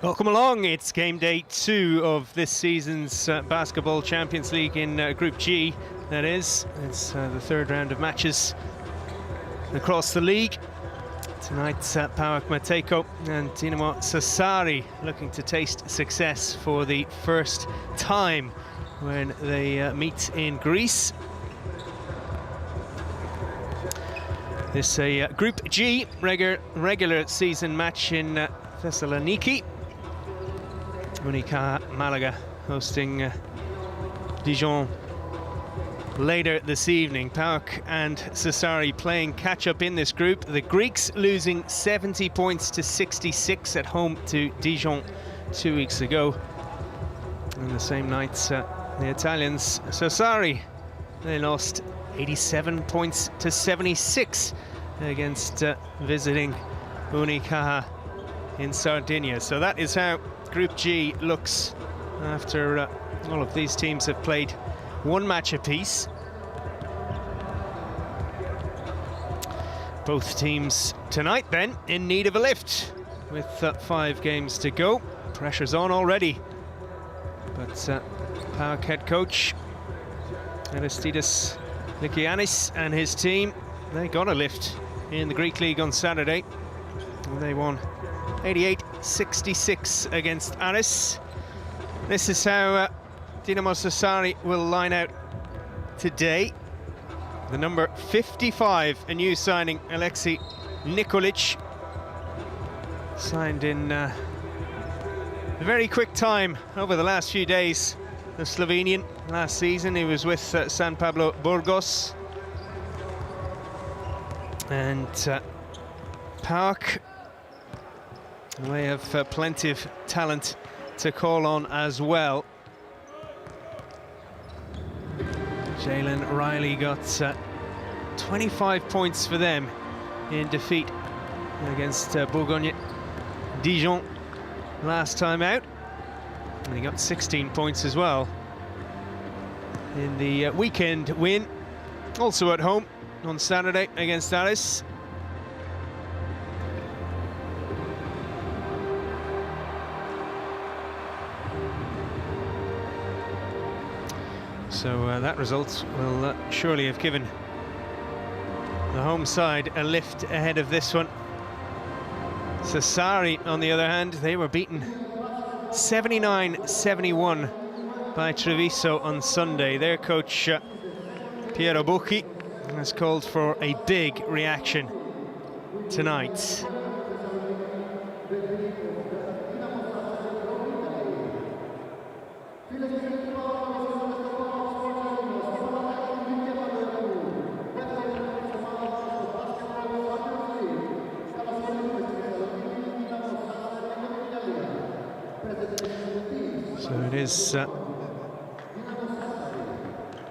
Welcome along. It's game day 2 of this season's Basketball Champions League in Group G, that is. It's the third round of matches across the league. Tonight, PAOK Mateco and Dinamo Sassari looking to taste success for the first time when they meet in Greece. This is a Group G regular season match in Thessaloniki. Malaga hosting Dijon later this evening. PAOK and Sassari playing catch-up in this group. The Greeks losing 70 points to 66 at home to Dijon 2 weeks ago. And the same night, the Italians, Sassari, they lost 87 points to 76 against visiting Unicaja in Sardinia. So that is how Group G looks after all of these teams have played one match apiece. Both teams tonight then in need of a lift with 5 games to go. Pressure's on already, but PAOK head coach Aristides Lykianis and his team, they got a lift in the Greek League on Saturday. They won 88-66 against Aris. This is how Dinamo Sassari will line out today. The number 55, a new signing, Alexei Nikolic, signed in a very quick time over the last few days. The Slovenian, last season he was with San Pablo Burgos. And PAOK, they have plenty of talent to call on as well. Jalen Riley got 25 points for them in defeat against Bourgogne Dijon last time out. And he got 16 points as well in the weekend win, also at home on Saturday against Aris. So that result will surely have given the home side a lift ahead of this one. Sassari, on the other hand, they were beaten 79-71 by Treviso on Sunday. Their coach, Piero Bucchi, has called for a big reaction tonight. So it is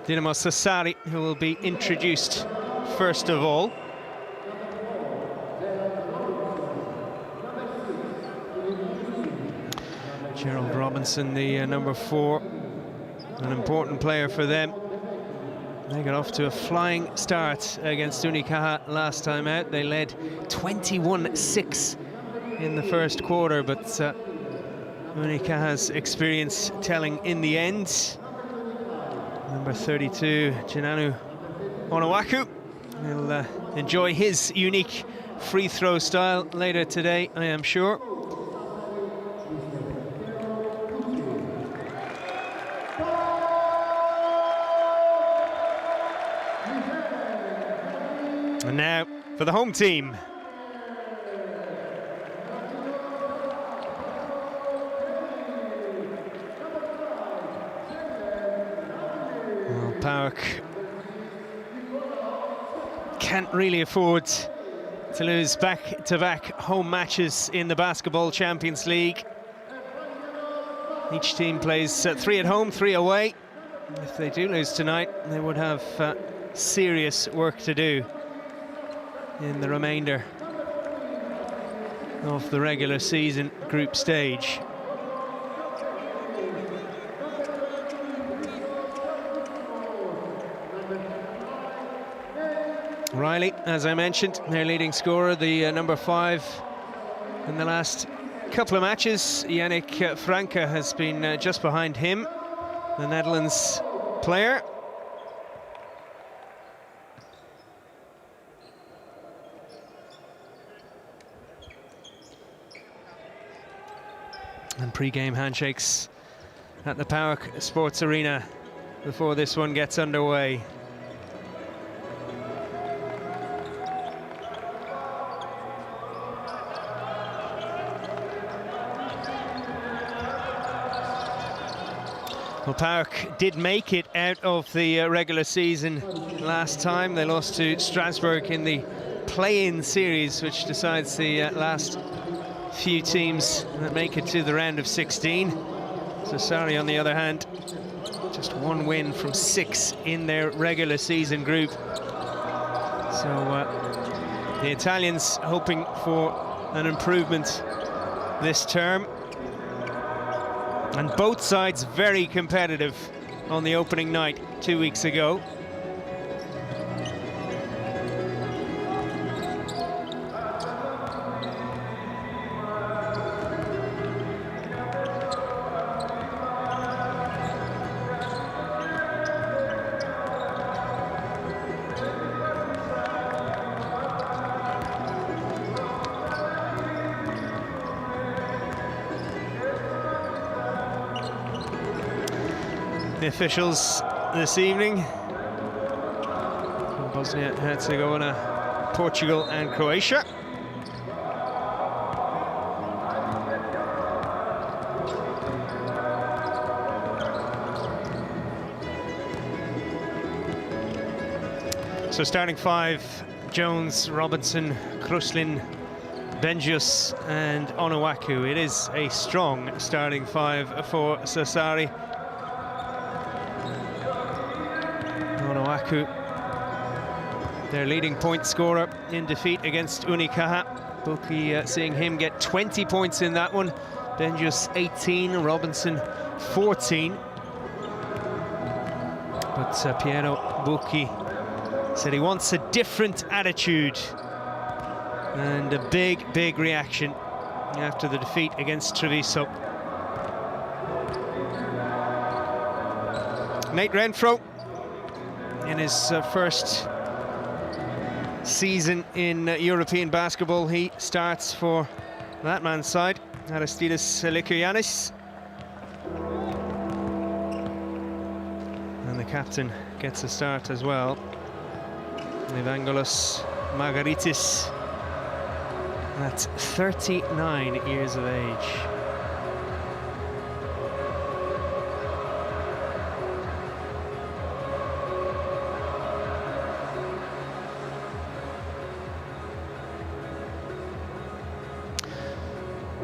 Dinamo Sassari who will be introduced first of all. Gerald Robinson, the number 4, an important player for them. They got off to a flying start against Unicaja last time out. They led 21-6 in the first quarter, but Unicaja's experience telling in the end. Number 32, Jinanu Onawaku, will enjoy his unique free throw style later today, I am sure. And now for the home team. Well, PAOK can't really afford to lose back-to-back home matches in the Basketball Champions League. Each team plays 3 at home, 3 away. If they do lose tonight, they would have serious work to do in the remainder of the regular season group stage. Riley, as I mentioned, their leading scorer, the number 5 in the last couple of matches. Yannick Franke has been just behind him, the Netherlands player. And pre-game handshakes at the PAOK Sports Arena before this one gets underway. Well, PAOK did make it out of the regular season last time. They lost to Strasbourg in the play-in series, which decides the last few teams that make it to the round of 16. Sassari, on the other hand, just one win from 6 in their regular season group. So the Italians hoping for an improvement this term. And both sides very competitive on the opening night 2 weeks ago. The officials this evening from Bosnia and Herzegovina, Portugal and Croatia. So starting 5, Jones, Robinson, Kruslin, Benjius and Onuaku. It is a strong starting 5 for Sassari. Onuaku, their leading point scorer in defeat against Unicaja. Buki seeing him get 20 points in that one. Benjius 18, Robinson 14. But Piero Buki said he wants a different attitude. And a big reaction after the defeat against Treviso. Nate Renfro, in his first season in European basketball, he starts for that man's side, Aristides Likoyannis. And the captain gets a start as well, Evangelos Margaritis, at 39 years of age.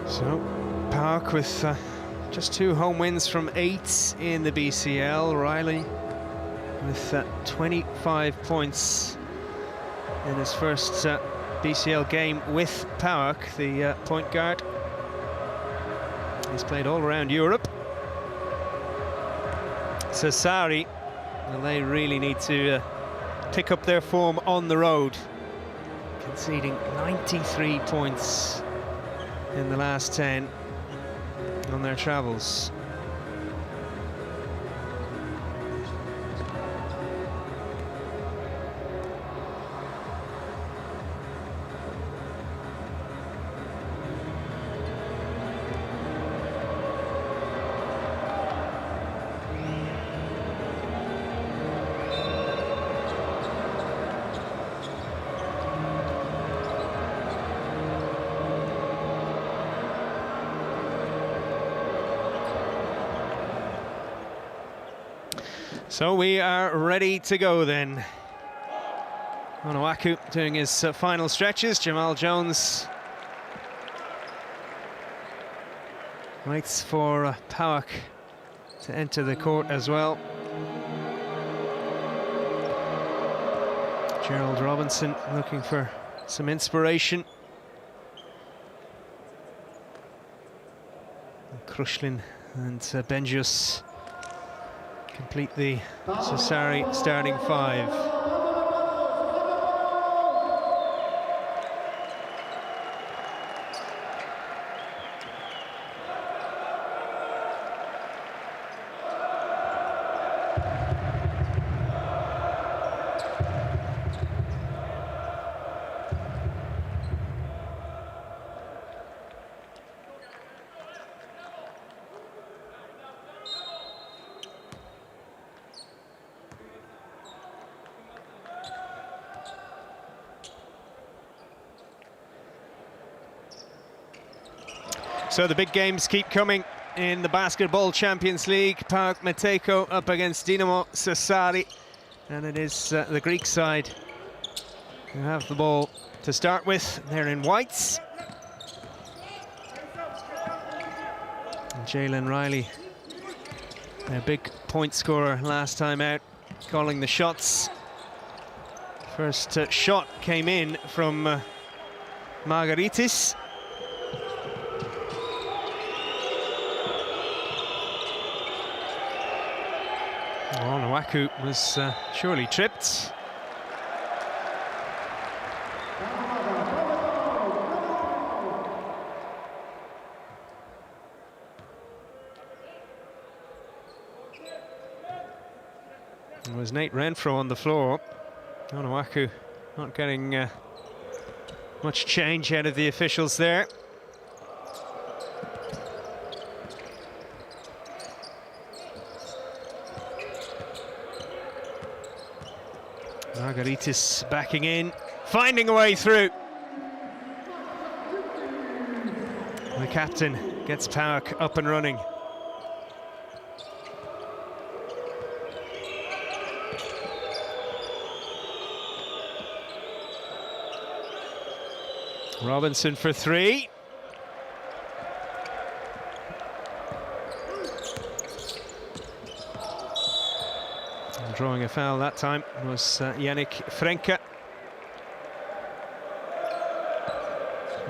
So, PAOK with just 2 home wins from 8 in the BCL. Riley with 25 points in his first BCL game with PAOK, the point guard. He's played all around Europe. Sassari, well, they really need to pick up their form on the road, conceding 93 points in the last 10 on their travels. So we are ready to go then. Onuaku doing his final stretches. Jamal Jones waits for PAOK to enter the court as well. Gerald Robinson looking for some inspiration. Kruslin and Benjius complete the Sassari starting 5. So the big games keep coming in the Basketball Champions League. PAOK Mateco up against Dinamo Sassari. And it is the Greek side who have the ball to start with. They're in whites. And Jalen Riley, a big point scorer last time out, calling the shots. First shot came in from Margaritis. Onuaku was surely tripped. It was Nate Renfro on the floor. Onuaku not getting much change out of the officials there. Margaritis backing in, finding a way through. The captain gets PAOK up and running. Robinson for three. And drawing a foul that time was Yannick Frenke,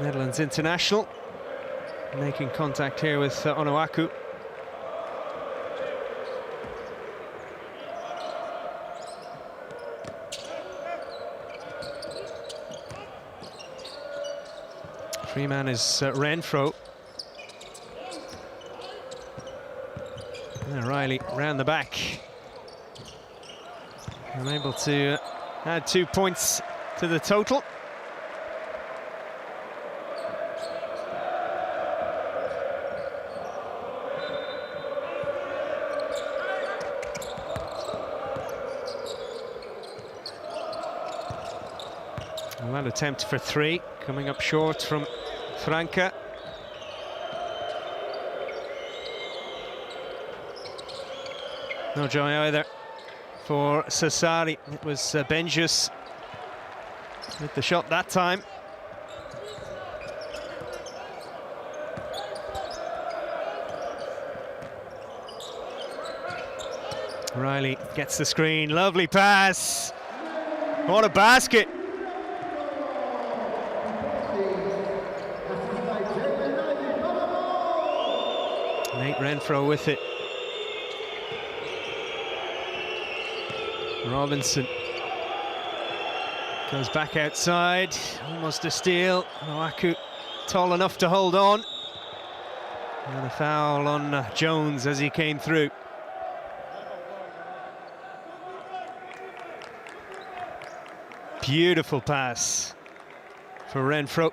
Netherlands international, making contact here with Onuaku. Free man is Renfro. And Riley round the back. Unable to add 2 points to the total. Well, that attempt for three, coming up short from Franca. No joy either for Sassari. It was Benjus with the shot that time. Riley gets the screen, lovely pass. What a basket. Nate Renfro with it. Robinson goes back outside, almost a steal. Onuaku tall enough to hold on. And a foul on Jones as he came through. Beautiful pass for Renfro.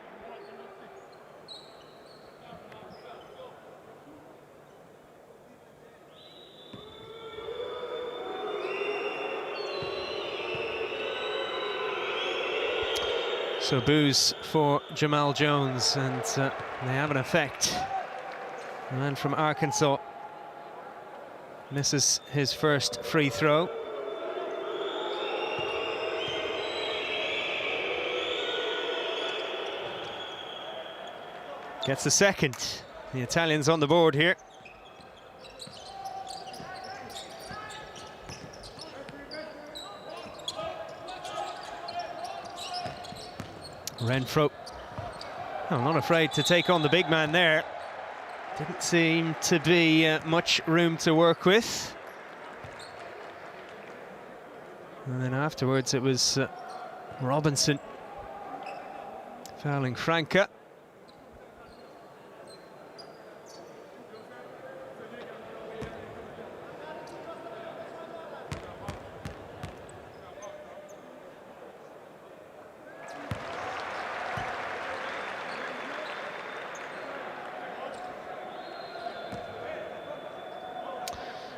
So boos for Jamal Jones, and they have an effect. The man from Arkansas misses his first free throw. Gets the second. The Italians on the board here. Renfro, oh, not afraid to take on the big man there. Didn't seem to be much room to work with. And then afterwards it was Robinson fouling Franca.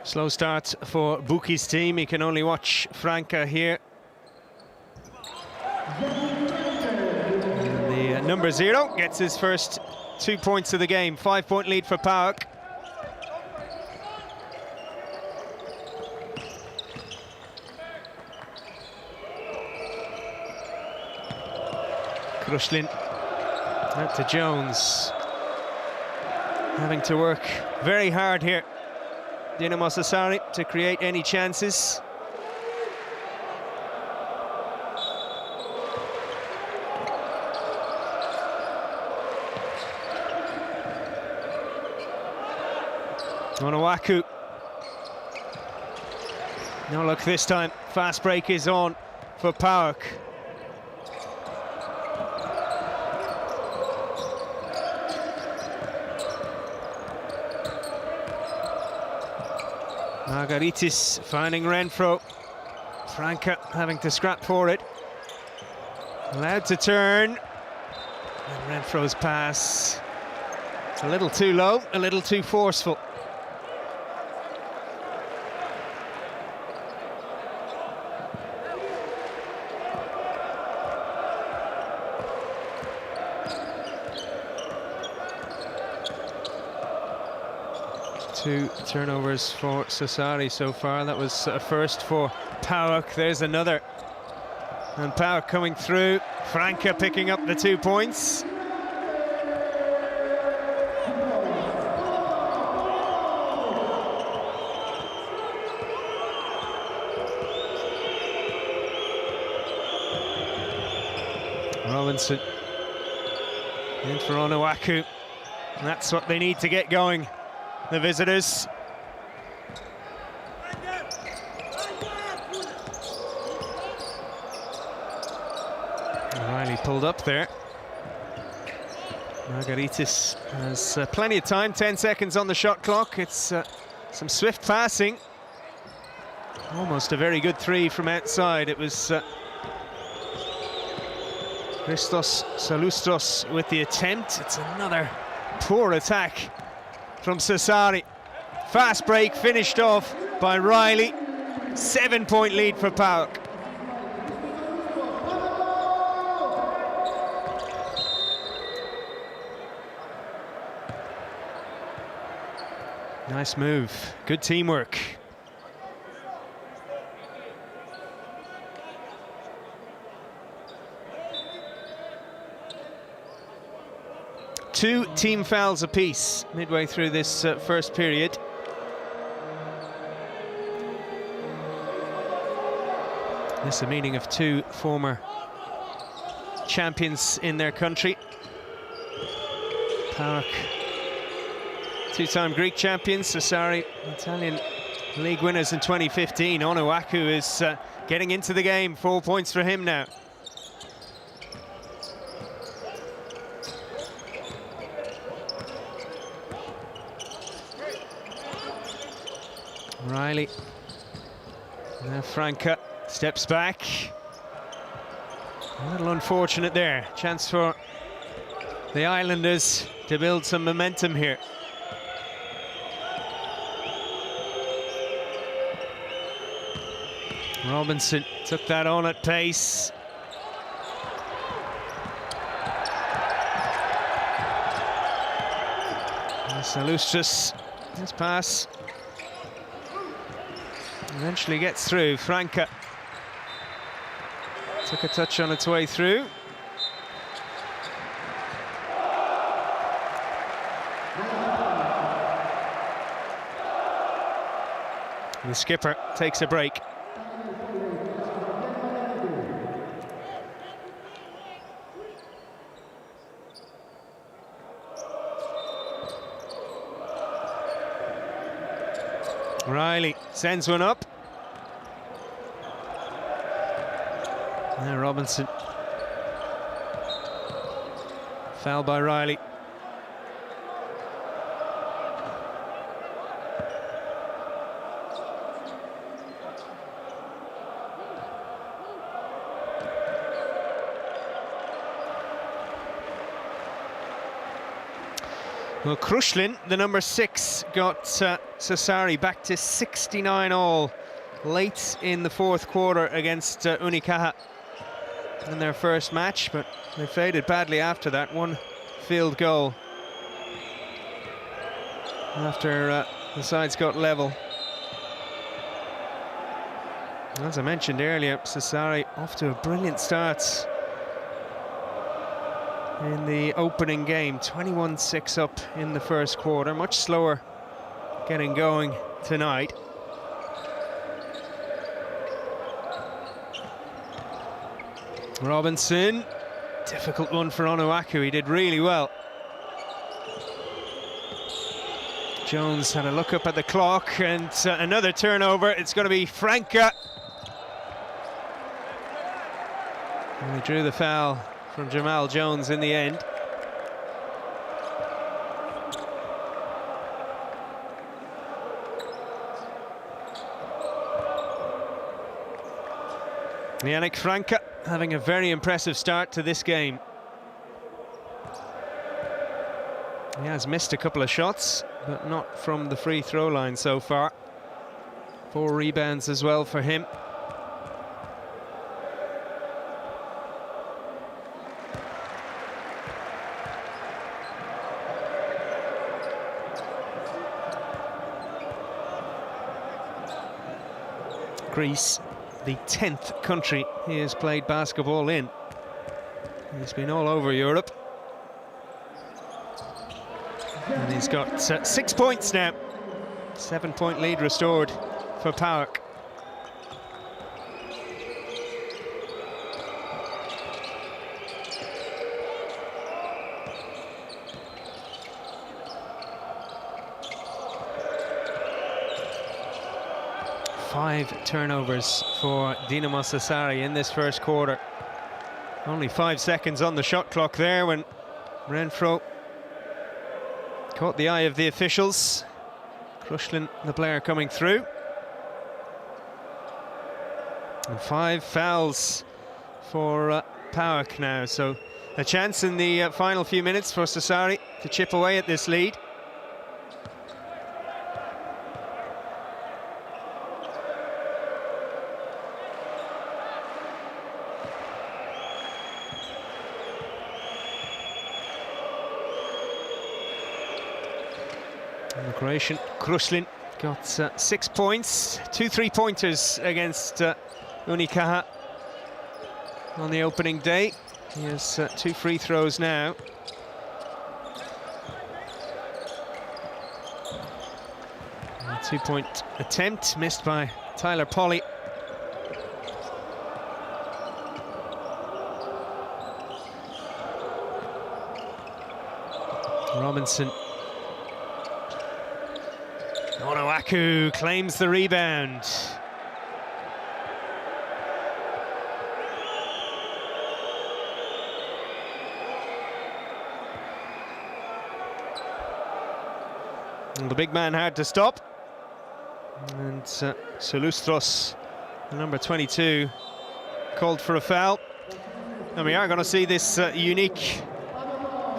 Slow start for Buki's team. He can only watch Franca here. And the number Number 0 gets his first 2 points of the game. 5-point lead for PAOK. Krushlin out to Jones. Having to work very hard here, Dinamo Sassari, to create any chances. Onuaku. No luck this time. Fast break is on for PAOK. Margaritis finding Renfro. Franca having to scrap for it. Allowed to turn. And Renfro's pass. It's a little too low, a little too forceful. Two turnovers for Sassari so far. That was a first for PAOK. There's another. And PAOK coming through. Franca picking up the 2 points. Robinson in for Onuaku. And that's what they need to get going, the visitors. Riley pulled up there. Margaritis has plenty of time, 10 seconds on the shot clock. It's some swift passing. Almost a very good 3 from outside. It was Christos Salustros with the attempt. It's another poor attack from Sassari. Fast break finished off by Riley. 7-point lead for PAOK. Nice move, good teamwork. Two team fouls apiece midway through this first period. This is a meeting of two former champions in their country. PAOK, two-time Greek champions. Sassari, Italian league winners in 2015. Onuaku is getting into the game. 4 points for him now. Riley. Now Franca steps back. A little unfortunate there. Chance for the Islanders to build some momentum here. Robinson took that on at pace. Salustros, his pass eventually gets through. Franca took a touch on its way through. The skipper takes a break. Riley sends one up. Now Robinson. Foul by Riley. Well, Krushlin, the number 6, got Sassari back to 69 all late in the fourth quarter against Unicaja. in their first match, but they faded badly after that. One field goal after the sides got level. As I mentioned earlier, Sassari off to a brilliant start in the opening game. 21-6 up in the first quarter. Much slower getting going tonight. Robinson, difficult one for Onuaku. He did really well. Jones had a look up at the clock, and another turnover. It's going to be Franca. And they drew the foul from Jamal Jones in the end. Yannick Franca having a very impressive start to this game. He has missed a couple of shots, but not from the free throw line so far. 4 rebounds as well for him. Greece, the 10th country he has played basketball in. He's been all over Europe. And he's got 6 points now. 7-point lead restored for PAOK. Five turnovers for Dinamo Sassari in this first quarter. Only 5 seconds on the shot clock there when Renfro caught the eye of the officials. Krushlin, the player, coming through. And 5 fouls for PAOK now, so a chance in the final few minutes for Sassari to chip away at this lead. And the Croatian Krushlin got 6 points, 2 3-pointers against Unicaja on the opening day. He has 2 free throws now. A 2-point attempt missed by Tyler Polly. Robinson. Onuaku claims the rebound. And the big man had to stop. And Solustros, number 22, called for a foul. And we are going to see this unique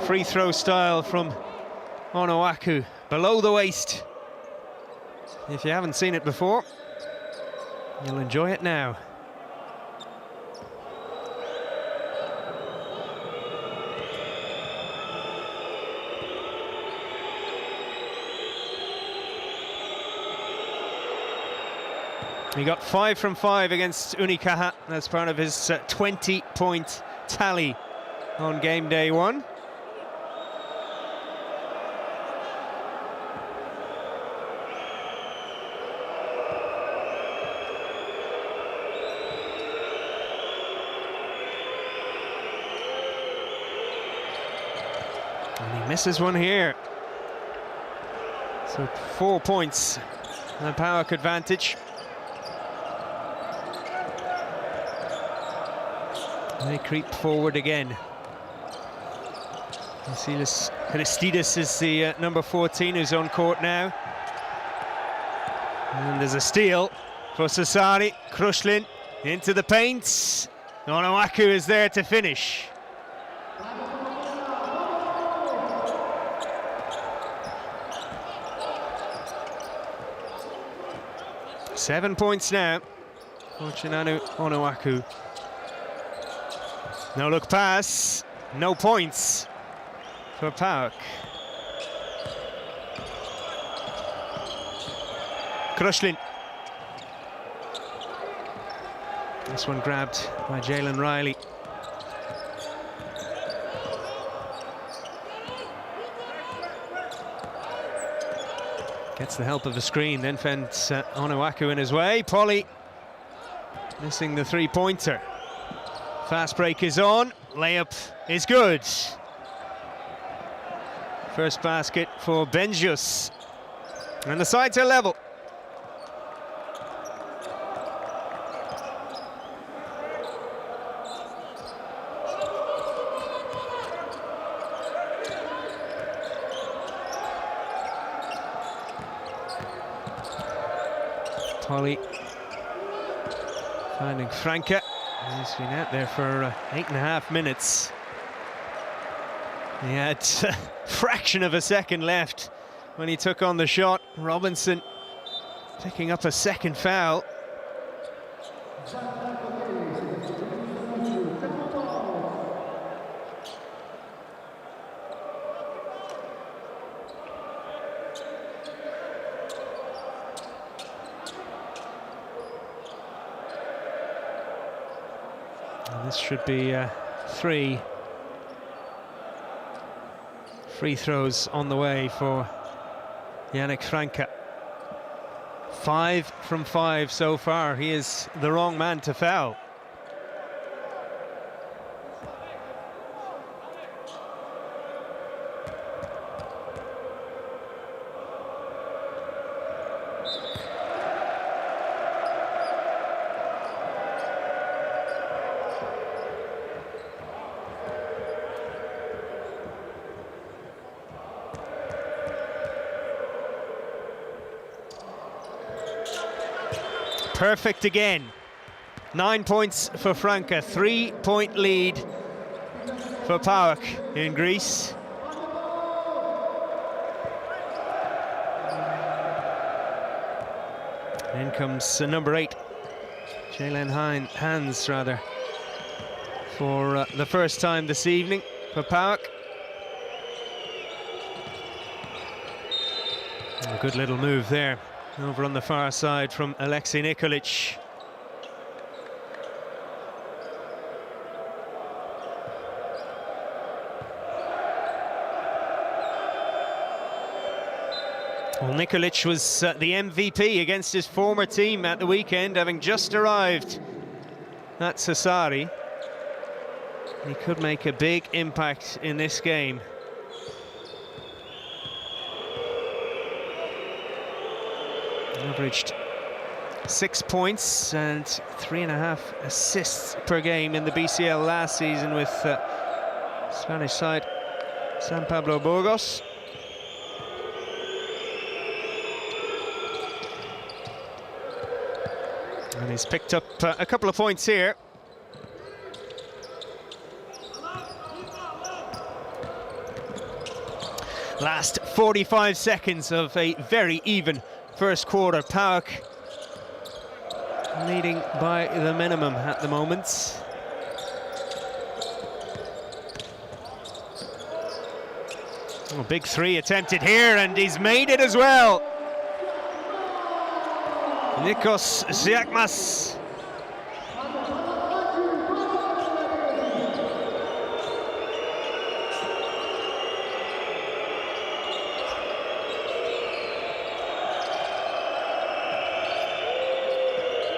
free throw style from Onuaku, below the waist. If you haven't seen it before, you'll enjoy it now. He got 5 from 5 against Unicaja. That's part of his 20-point tally on game day 1. And he misses one here. So 4 points, and PAOK advantage. They creep forward again. Vasilis Christidis is the number 14 who's on court now. And there's a steal for Sassari. Krushlin into the paint. Onuaku is there to finish. .7 points now for Chinanu Onuaku. No look pass, no points for PAOK. Krushlin. This one grabbed by Jalen Riley. Gets the help of the screen, then fends Onuaku in his way. Polly missing the three-pointer. Fast break is on, layup is good. First basket for Benjus. And the sides are level. Polly finding Franca. He's been out there for 8.5 minutes. He had a fraction of a second left when he took on the shot. Robinson picking up a second foul. And this should be 3 free throws on the way for Yannick Franca. 5 from 5 so far. He is the wrong man to foul. Perfect again. 9 points for Franca, 3-point lead for PAOK in Greece. In comes number 8, Jalen Hans, for the first time this evening for PAOK. A good little move there. Over on the far side from Alexei Nikolic. Well, Nikolic was the MVP against his former team at the weekend, having just arrived at Sassari. He could make a big impact in this game. Averaged 6 points and 3.5 assists per game in the BCL last season with Spanish side San Pablo Burgos. And he's picked up a couple of points here. Last 45 seconds of a very even first quarter. PAOK leading by the minimum at the moment. Oh, big three attempted here, and he's made it as well. Nikos Ziakmas.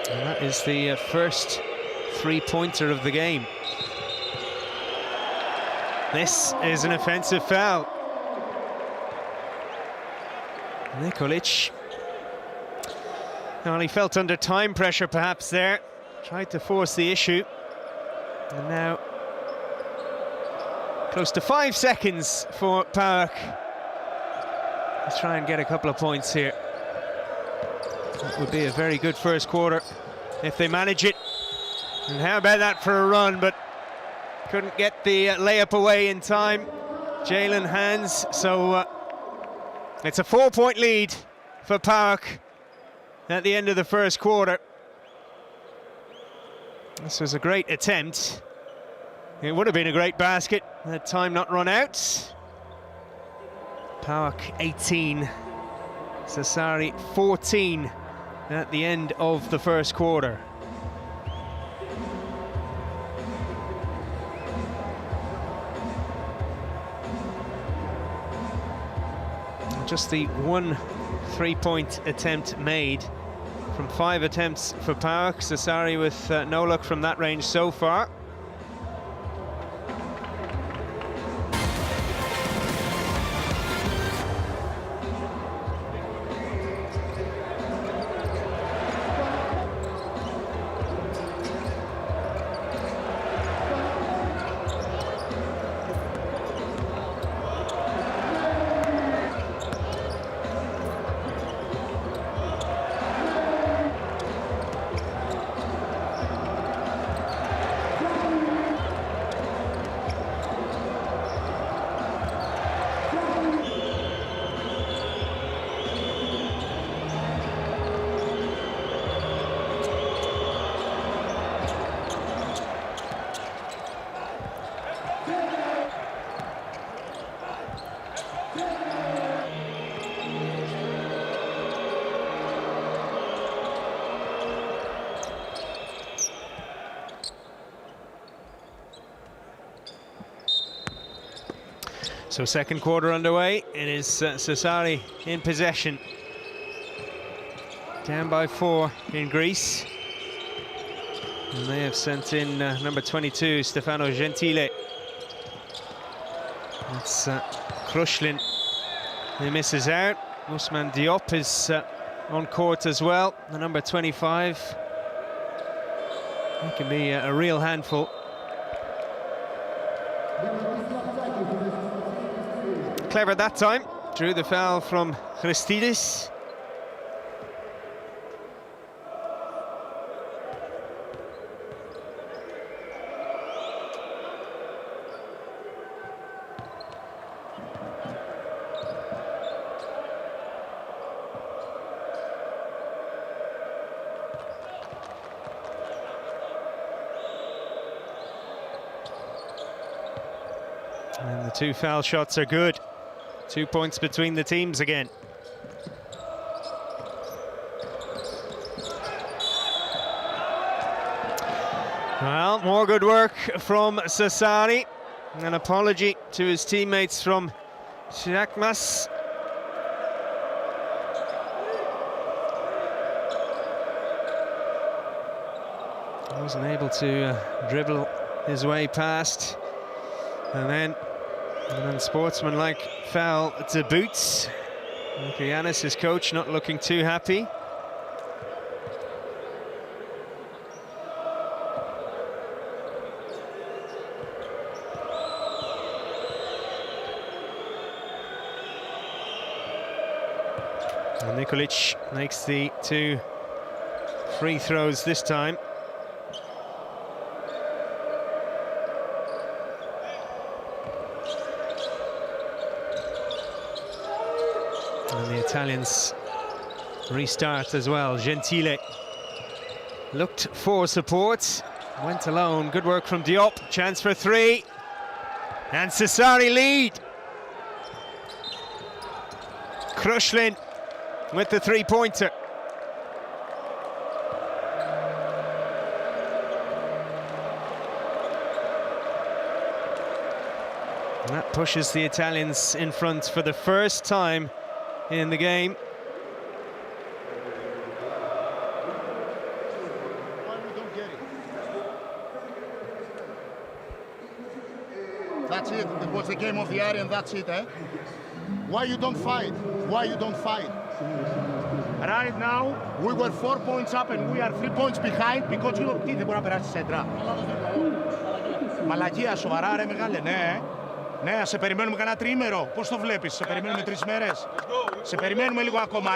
And that is the first three-pointer of the game. This is an offensive foul. Nikolic. Well, he felt under time pressure perhaps there. Tried to force the issue. And now close to 5 seconds for PAOK. Let's try and get a couple of points here. That would be a very good first quarter if they manage it. And how about that for a run, but couldn't get the layup away in time. Jalen Hans, so it's a 4-point lead for PAOK at the end of the first quarter. This was a great attempt. It would have been a great basket had time not run out. PAOK 18, Sassari 14 at the end of the first quarter. Just the one three-point attempt made from 5 attempts for PAOK. Sassari with no luck from that range so far. So second quarter underway. It is Sassari in possession. Down by 4 in Greece. And they have sent in number 22, Stefano Gentile. That's Krushlin who misses out. Ousmane Diop is on court as well, the number 25. He can be a real handful. Clever that time, drew the foul from Christidis. And the 2 foul shots are good. 2 points between the teams again. Well, more good work from Sassari. An apology to his teammates from Chakmas. Wasn't able to dribble his way past. And then an unsportsmanlike foul to Boots. Giannis, his coach, not looking too happy. And Nikolic makes the 2 free throws this time. And the Italians restart as well. Gentile looked for support, went alone. Good work from Diop. Chance for 3. And Sassari lead. Krushlin with the 3-pointer. And that pushes the Italians in front for the first time in the game. That's it. It was the game of the area, and that's it, eh? Why you don't fight? Why you don't fight? Right now, we were 4 points up and we are 3 points behind because you δεν μπορεί να περάσει σέντρα. Μαλακία, σοβαρά ρε μεγάλε, ναι. Ναι, σε περιμένουμε κανένα τριήμερο. Πώς το βλέπεις, σε περιμένουμε 3 μέρες. Σε περιμένουμε λίγο ακόμα,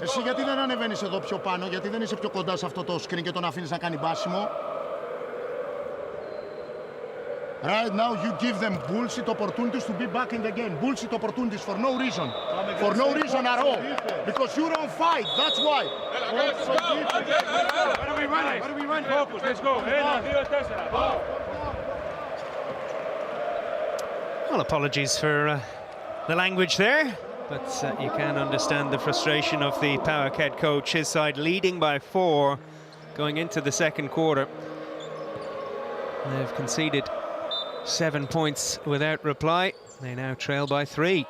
Εσύ γιατί δεν ανεβαίνεις εδώ πιο πάνω, γιατί δεν είσαι πιο κοντά σε αυτό το screen και τον αφήνεις να κάνει μπάσιμο. Right now you give them bullshit opportunities to be back in the game. Bullshit opportunities for no reason. For no reason at all. Because you don't fight, that's why. Where do we run? Focus, let's go. 1, 2, 4. Well, apologies for the language there, but you can understand the frustration of the PAOK head coach. His side leading by 4 going into the second quarter. They've conceded 7 points without reply. They now trail by 3.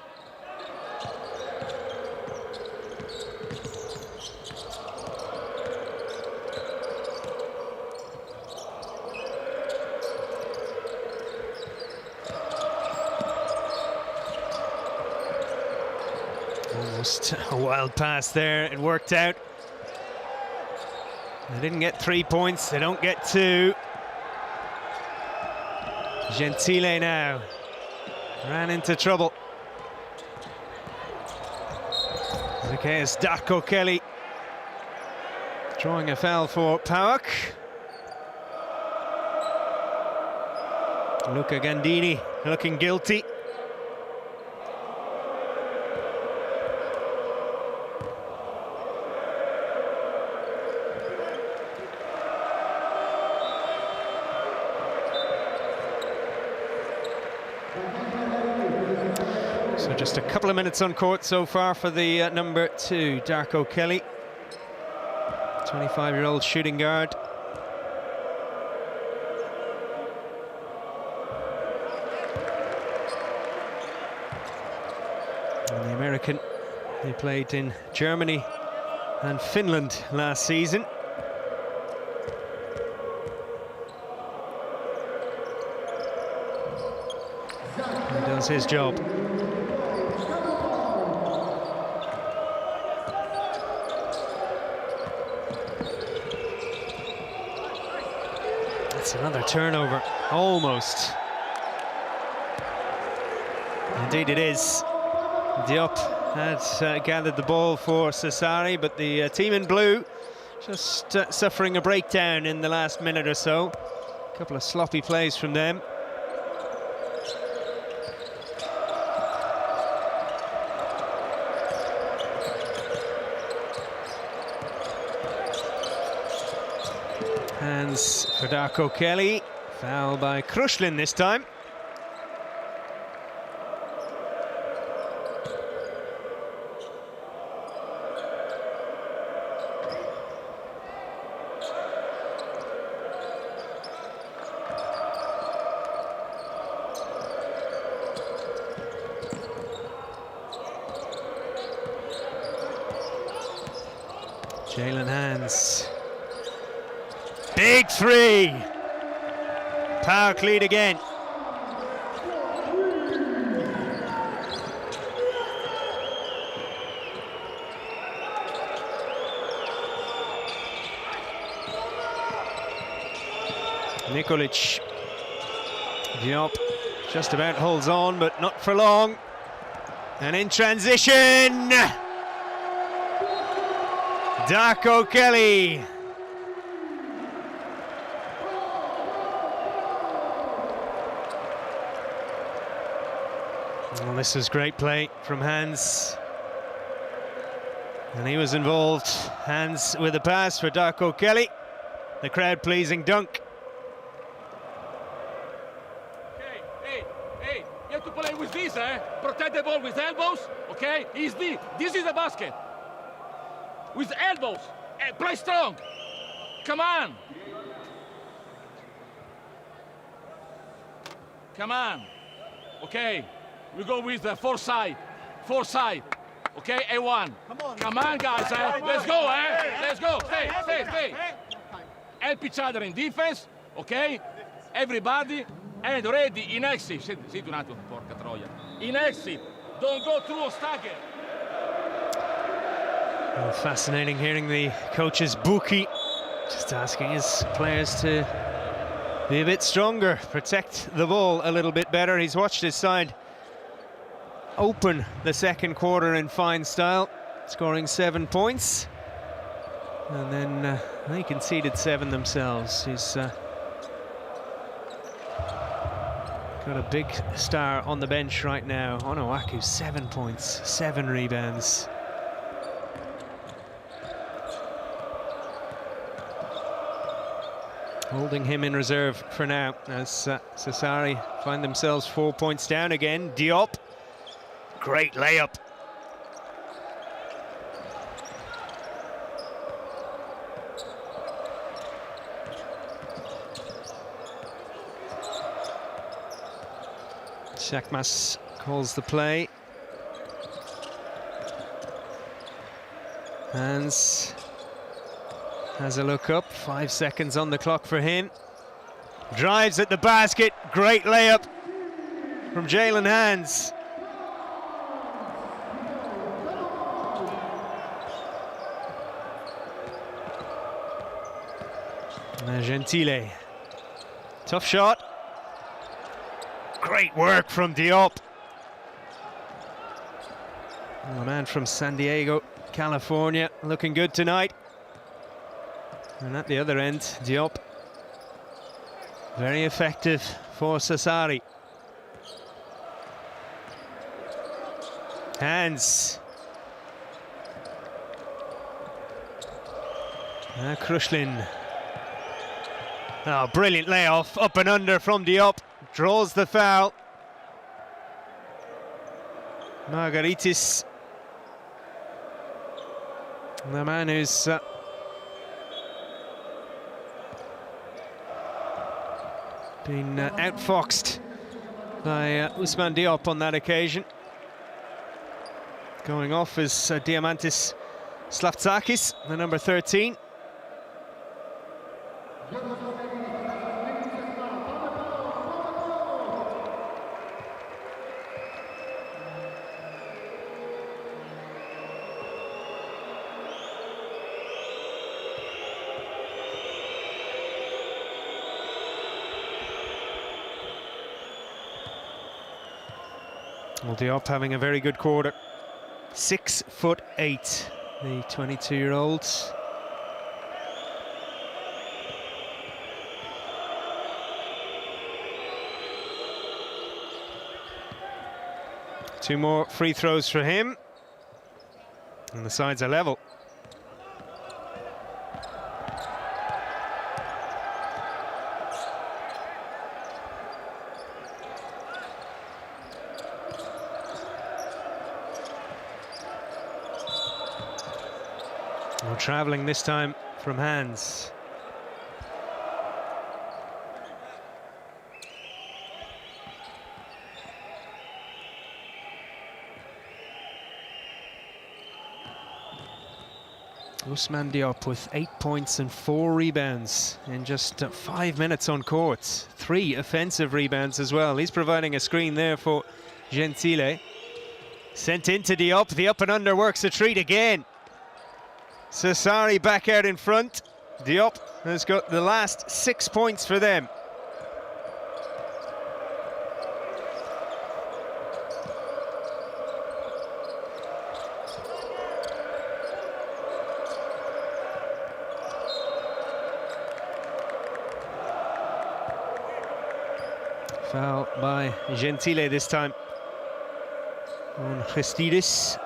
Almost a wild pass there, it worked out. They didn't get 3 points, they don't get 2. Gentile now ran into trouble. Okay, it's Darko Kelly drawing a foul for PAOK. Luca Gandini looking guilty. So just a couple of minutes on court so far for the number 2, Darko Kelly, 25-year-old shooting guard. And the American, he played in Germany and Finland last season. He does his job. That's another turnover, almost. Indeed it is. Diop had gathered the ball for Sassari, but the team in blue just suffering a breakdown in the last minute or so. A couple of sloppy plays from them. Hands for Darko Kelly. Foul by Krushlin this time. Jalen Hands. Big 3. PAOK lead again. Nikolic. Diop just about holds on, but not for long. And in transition, Darko Kelly. Well, this was great play from Hans. And he was involved. Hans with a pass for Darko Kelly. The crowd pleasing dunk. Hey, you have to play with this, Protect the ball with elbows, okay? This is a basket. With elbows. Play strong. Come on. Come on. Okay. We go with the foresight. Okay, A1. Come on, guys. Let's go, Let's go. Stay. Help each other in defense, okay? Everybody, and ready in exit. Senti un attimo, porca troia. In exit. Don't go through a stagger. Well, fascinating hearing the coach's Buki just asking his players to be a bit stronger, protect the ball a little bit better. He's watched his side open the second quarter in fine style, scoring 7 points, and then they conceded 7 themselves. He's got a big star on the bench right now. Onuaku, 7 points, 7 rebounds. Holding him in reserve for now as Sassari find themselves 4 points down again. Diop, great layup. Shakmas calls the play. Hans has a look up, 5 seconds on the clock for him. Drives at the basket, great layup from Jalen Hans. Gentile, tough shot. Great work from Diop. A man from San Diego, California, looking good tonight. And at the other end, Diop, very effective for Sassari. Hans. Krushlin. Oh, brilliant layoff, up and under from Diop. Draws the foul. Margaritis, the man who's been outfoxed by Ousmane Diop on that occasion. Going off is Diamantis Slavtsakis, the number 13. Well, Diop having a very good quarter. 6'8", the 22-year-old. Two more free throws for him. And the sides are level. Travelling this time from Hans. Ousmane Diop with 8 points and 4 rebounds in just 5 minutes on court. 3 offensive rebounds as well. He's providing a screen there for Gentile. Sent into Diop, the up and under works a treat again. Sassari back out in front. Diop has got the last 6 points for them. Foul by Gentile this time on Christidis.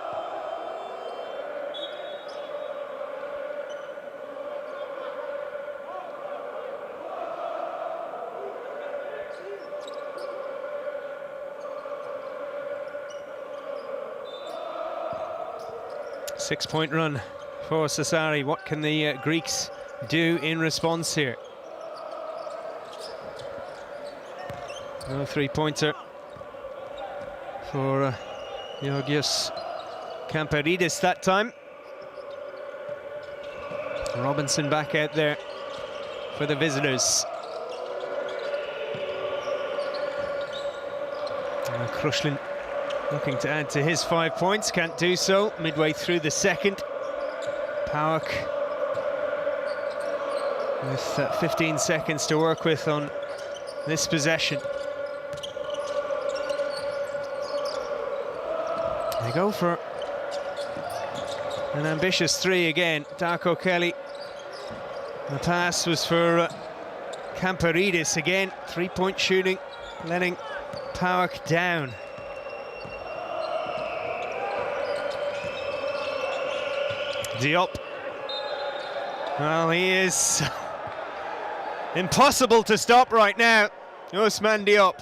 Six-point run for Sassari. What can the Greeks do in response here? No three-pointer for Georgios Kamparidis that time. Robinson back out there for the visitors. Krushlin looking to add to his 5 points, can't do so midway through the second. PAOK with 15 seconds to work with on this possession. They go for an ambitious three again. Darko Kelly. The pass was for Kamparidis again. Three-point shooting, letting PAOK down. Diop. Well, he is Impossible to stop right now. Ousmane Diop.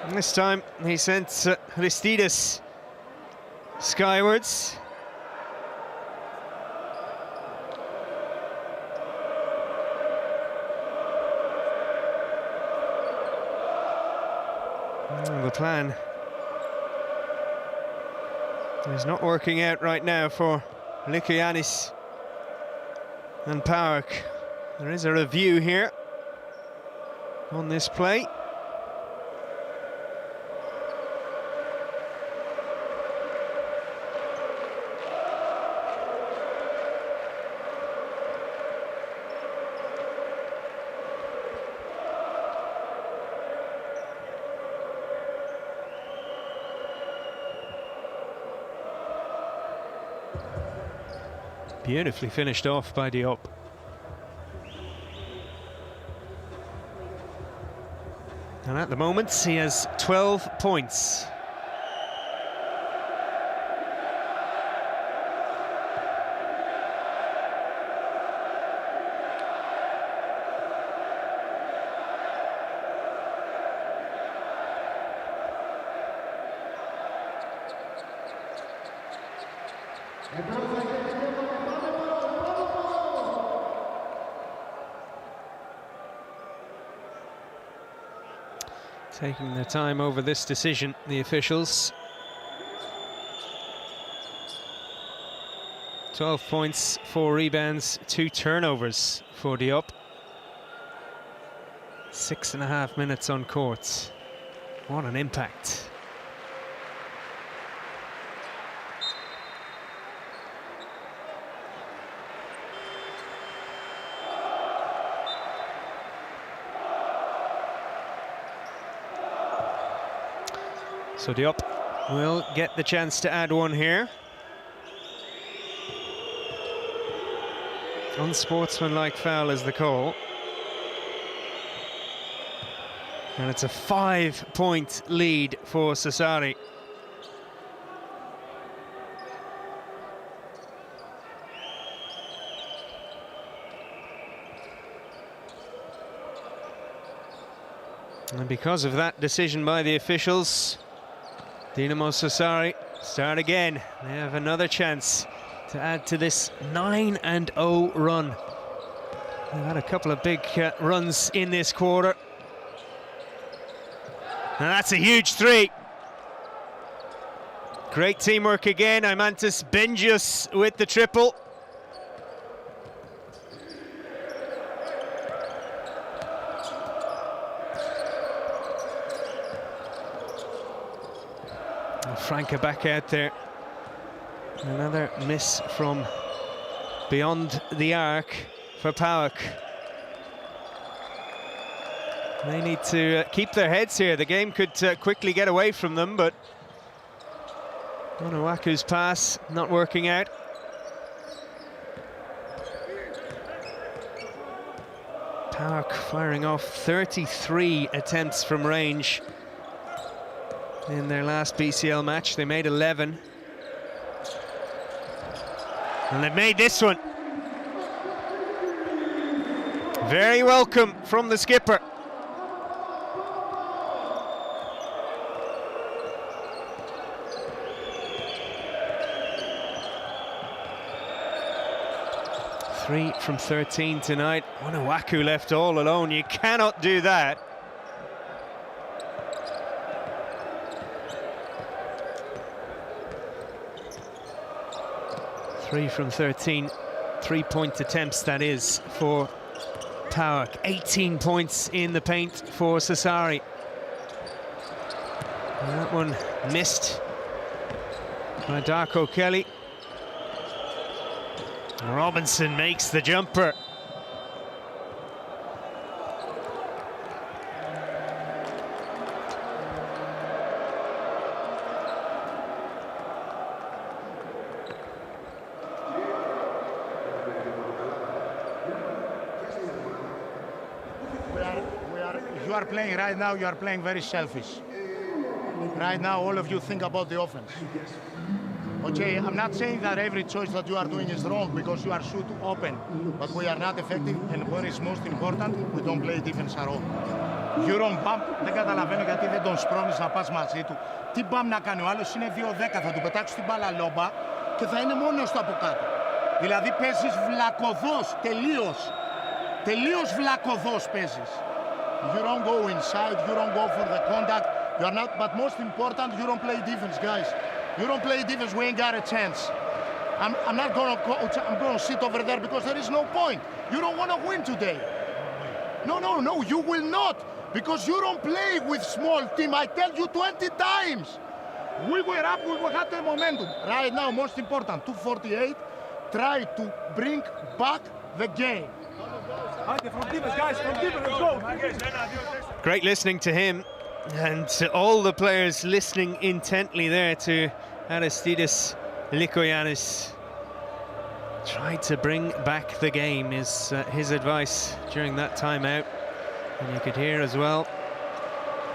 And this time he sent Aristides skywards. The plan is not working out right now for Lykoyannis and PAOK. There is a review here on this play. Beautifully finished off by Diop. And at the moment, he has 12 points. Taking their time over this decision, the officials. 12 points, 4 rebounds, 2 turnovers for Diop. 6.5 minutes on court. What an impact. So Diop will get the chance to add one here. Unsportsmanlike foul is the call. And it's a 5-point lead for Sassari. And because of that decision by the officials, Dinamo Sassari start again. They have another chance to add to this 9-0 run. They've had a couple of big runs in this quarter. And that's a huge three. Great teamwork again. Imantas Benjus with the triple. Franca back out there. Another miss from beyond the arc for PAOK. They need to keep their heads here. The game could quickly get away from them, but Onuaku's pass not working out. PAOK firing off 33 attempts from range in their last BCL match. They made 11. And they've made this one. Very welcome from the skipper. Three from 13 tonight. Onuaku left all alone. You cannot do that. Three from 13, 3-point attempts, that is, for PAOK. 18 points in the paint for Sassari. And that one missed by Darko Kelly. Robinson makes the jumper. You are playing right now, you are playing very selfish. Right now, all of you think about the offense. Okay, I'm not saying that every choice that you are doing is wrong because you are shoot open, but we are not effective, and what is most important, we don't play defense at all. You don't bump, δεν καταλαβαίνω γιατί δεν τον σπρώχνεις να πας μαζί του. Τι bump να κάνει, ο άλλος είναι 2-10, θα του πετάξεις την μπάλα λόμπα και θα είναι μόνος του από κάτω. Δηλαδή παίζεις βλακωδός, τελείως βλακωδός παίζεις. You don't go inside, you don't go for the contact, you are not, but most important, you don't play defense, guys. You don't play defense, we ain't got a chance. I'm not gonna coach, I'm gonna sit over there because there is no point. You don't wanna win today. No, you will not. Because you don't play with small team, I tell you 20 times. We were up, we had the momentum. Right now, most important, 248, try to bring back the game. Great listening to him, and all the players listening intently there to Aristides Likoyannis. Try to bring back the game is his advice during that timeout. And you could hear as well,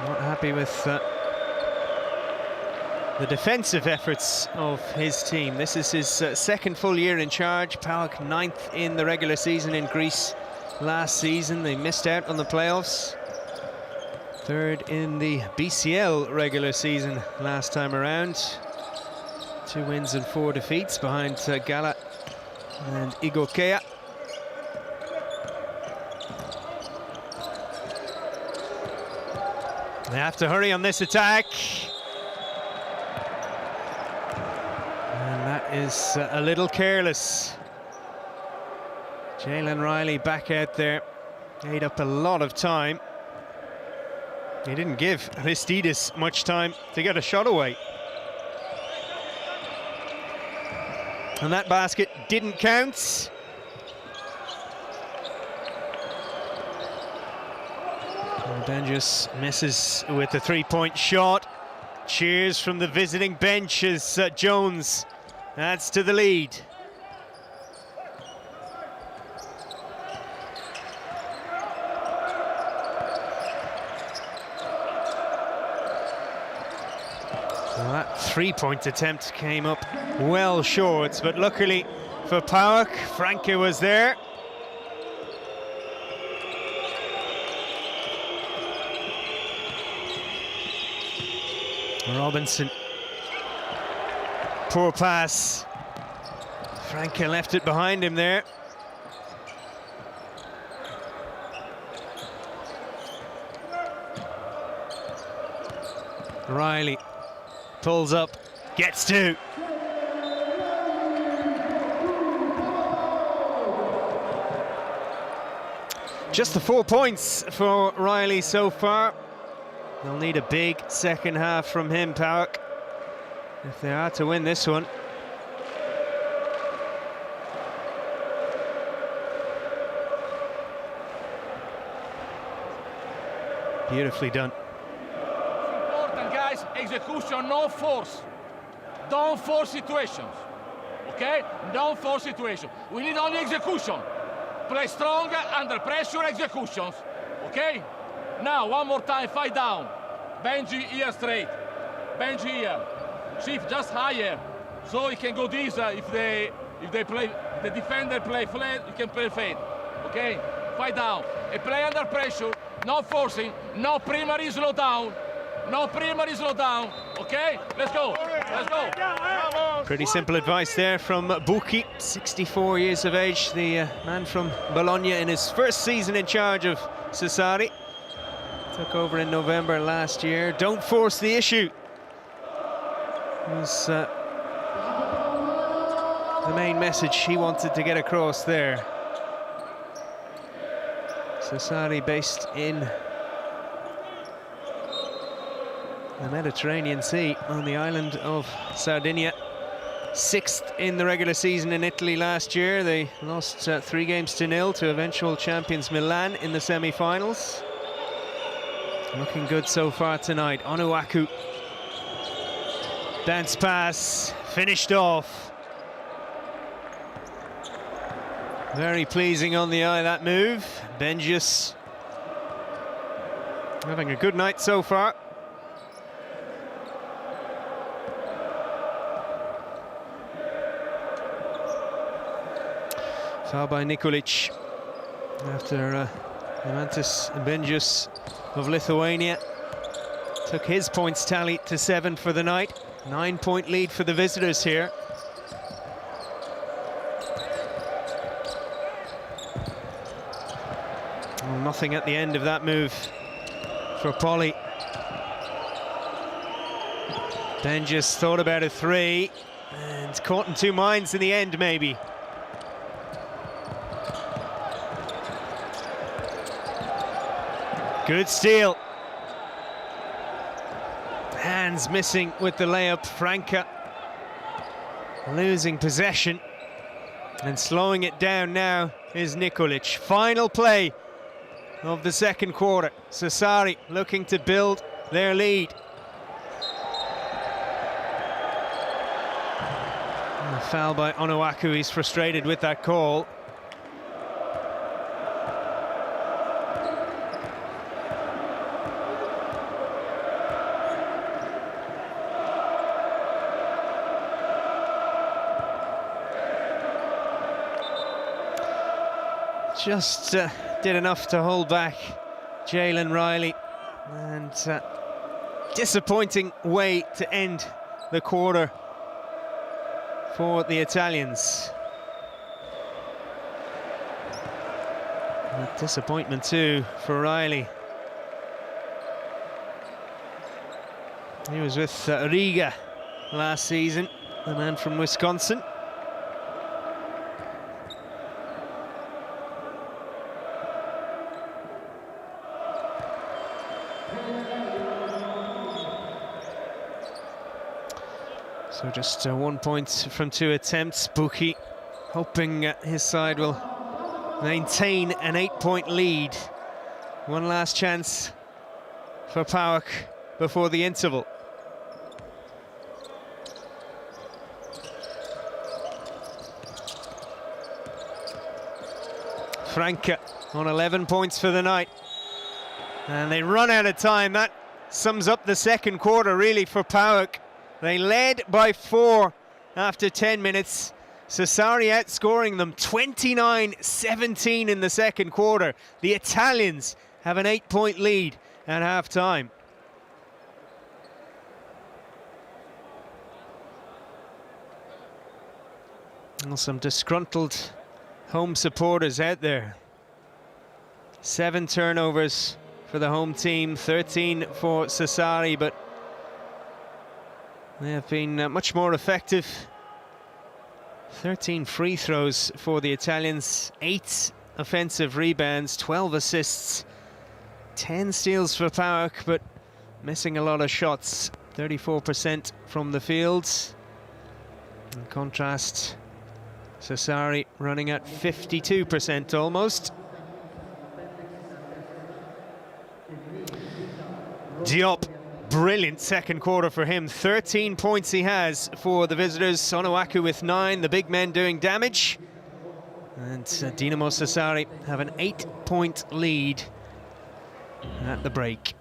not happy with the defensive efforts of his team. This is his second full year in charge. PAOK 9th in the regular season in Greece last season. They missed out on the playoffs. 3rd in the BCL regular season last time around. 2 wins and 4 defeats behind Gala and Igokea. They have to hurry on this attack. And that is a little careless. Jalen Riley back out there. Ate up a lot of time. He didn't give Aristides much time to get a shot away. And that basket didn't count. Benjus misses with the three-point shot. Cheers from the visiting bench as Jones adds to the lead. Well, that three-point attempt came up well short, but luckily for PAOK, Franke was there. Robinson, poor pass. Franke left it behind him there. Riley pulls up, gets 2. Just the 4 points for Riley so far. They'll need a big second half from him, PAOK, if they are to win this one. Beautifully done. Important, guys, execution, no force. Don't force situations, okay? Don't force situations. We need only execution. Play strong, under pressure, executions, okay? Now, one more time, fight down. Benji here straight. Benji here. Shift just higher, so he can go this. If they play, the defender play flat, you can play fade. Okay? Fight down. And play under pressure, no forcing, no primary slow down. No primary slow down. Okay? Let's go. Let's go. Pretty simple advice there from Buki, 64 years of age, the man from Bologna in his first season in charge of Sassari. Took over in November last year. Don't force the issue. Was the main message he wanted to get across there. Sassari based in the Mediterranean Sea on the island of Sardinia. 6th in the regular season in Italy last year. They lost 3-0 to eventual champions Milan in the semi-finals. Looking good so far tonight. Onuaku. Dance pass, finished off. Very pleasing on the eye, that move. Benjus having a good night so far. Foul by Nikolic after Mantas Benjus of Lithuania took his points tally to 7 for the night. 9-point lead for the visitors here. Well, nothing at the end of that move for Polly. Benjus thought about a 3 and caught in 2 minds in the end, maybe. Good steal. Hands missing with the layup. Franca losing possession and slowing it down now is Nikolic. Final play of the second quarter. Sassari looking to build their lead. And a foul by Onuaku. He's frustrated with that call. Just did enough to hold back Jalen Riley, and disappointing way to end the quarter for the Italians. A disappointment too for Riley. He was with Riga last season, the man from Wisconsin. So just 1 point from 2 attempts. Buki hoping his side will maintain an 8-point lead. One last chance for PAOK before the interval. Franca on 11 points for the night. And they run out of time. That sums up the second quarter really for PAOK. They led by 4 after 10 minutes. Sassari outscoring them 29-17 in the second quarter. The Italians have an 8-point lead at half-time. Well, some disgruntled home supporters out there. 7 turnovers for the home team, 13 for Sassari, but they have been much more effective. 13 free throws for the Italians, 8 offensive rebounds, 12 assists, 10 steals for PAOK, but missing a lot of shots, 34% from the field. In contrast, Sassari running at 52% almost. Diop, brilliant second quarter for him. 13 points he has for the visitors. Onuaku with 9, the big men doing damage. And Dinamo Sassari have an 8-point lead at the break.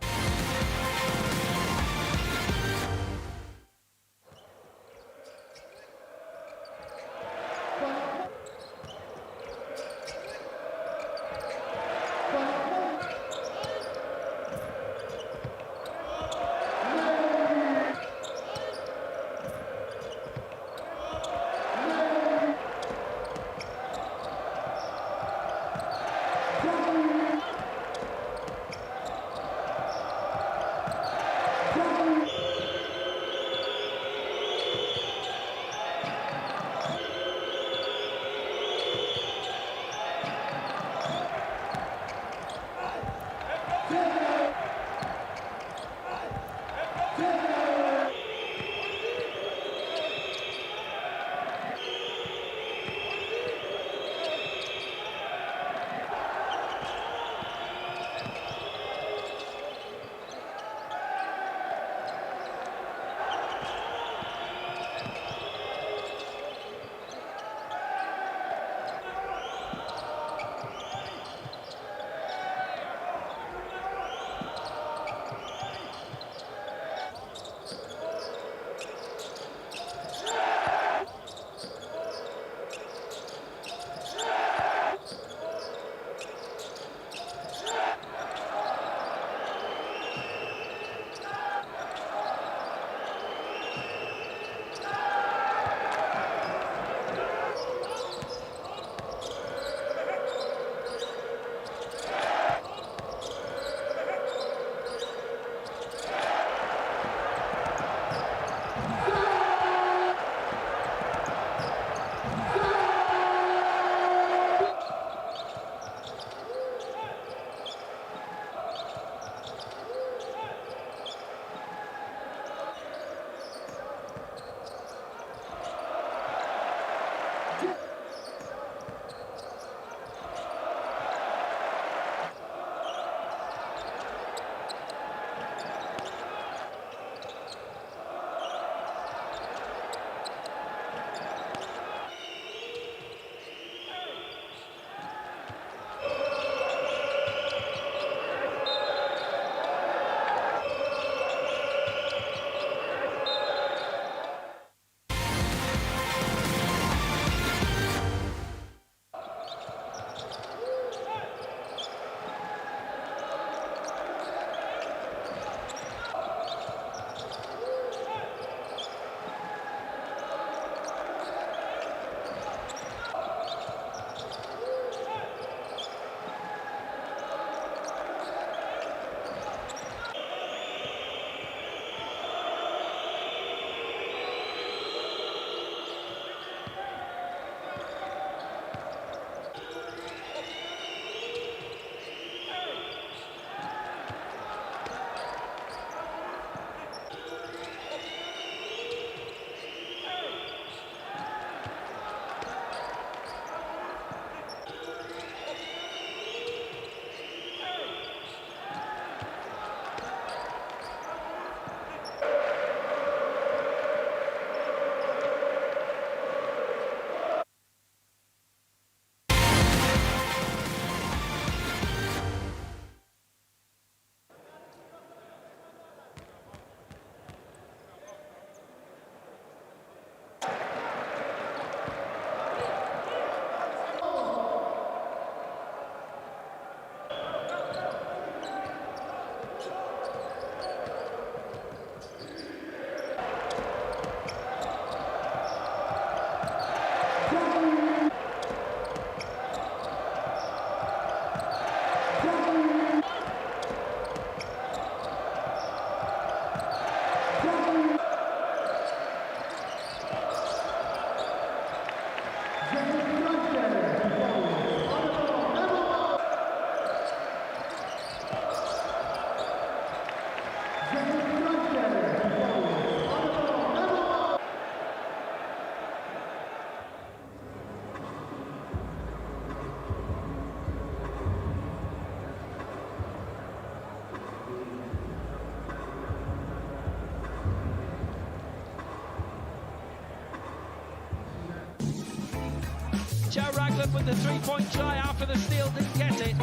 Raglan with the three-point try after the steal, didn't get it.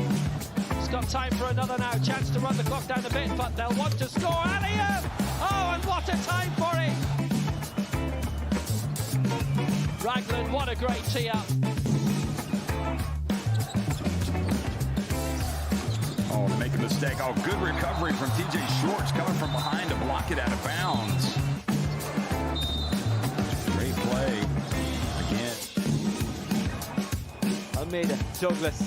He's got time for another now, chance to run the clock down a bit, but they'll want to score. Alley-oop! Oh, and what a time for it! Raglan, what a great tee-up. Oh, to make a mistake. Oh, good recovery from TJ Shorts coming from behind to block it out of bounds. Great play. Again. Almeida, Douglas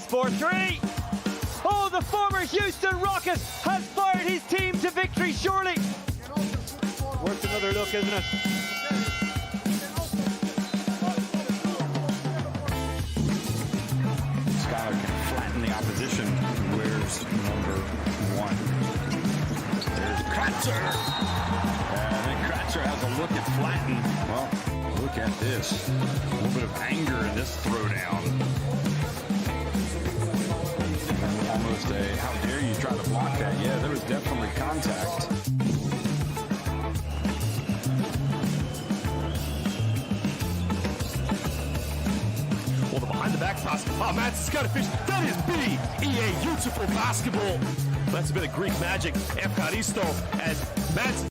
for three! Oh, the former Houston Rocket has fired his team to victory, surely! Worth another look, isn't it? Skylar can flatten the opposition. Where's number one? There's Kratzer. And then Kratzer has a look at Flatten. Well, look at this. A little bit of anger in this throwdown. Almost a, how dare you try to block that? Yeah, there was definitely contact. Well, the behind-the-back pass. Oh, Matt's got a fish. That is BEA, beautiful basketball. That's a bit of Greek magic. Efkaristo and Matt's.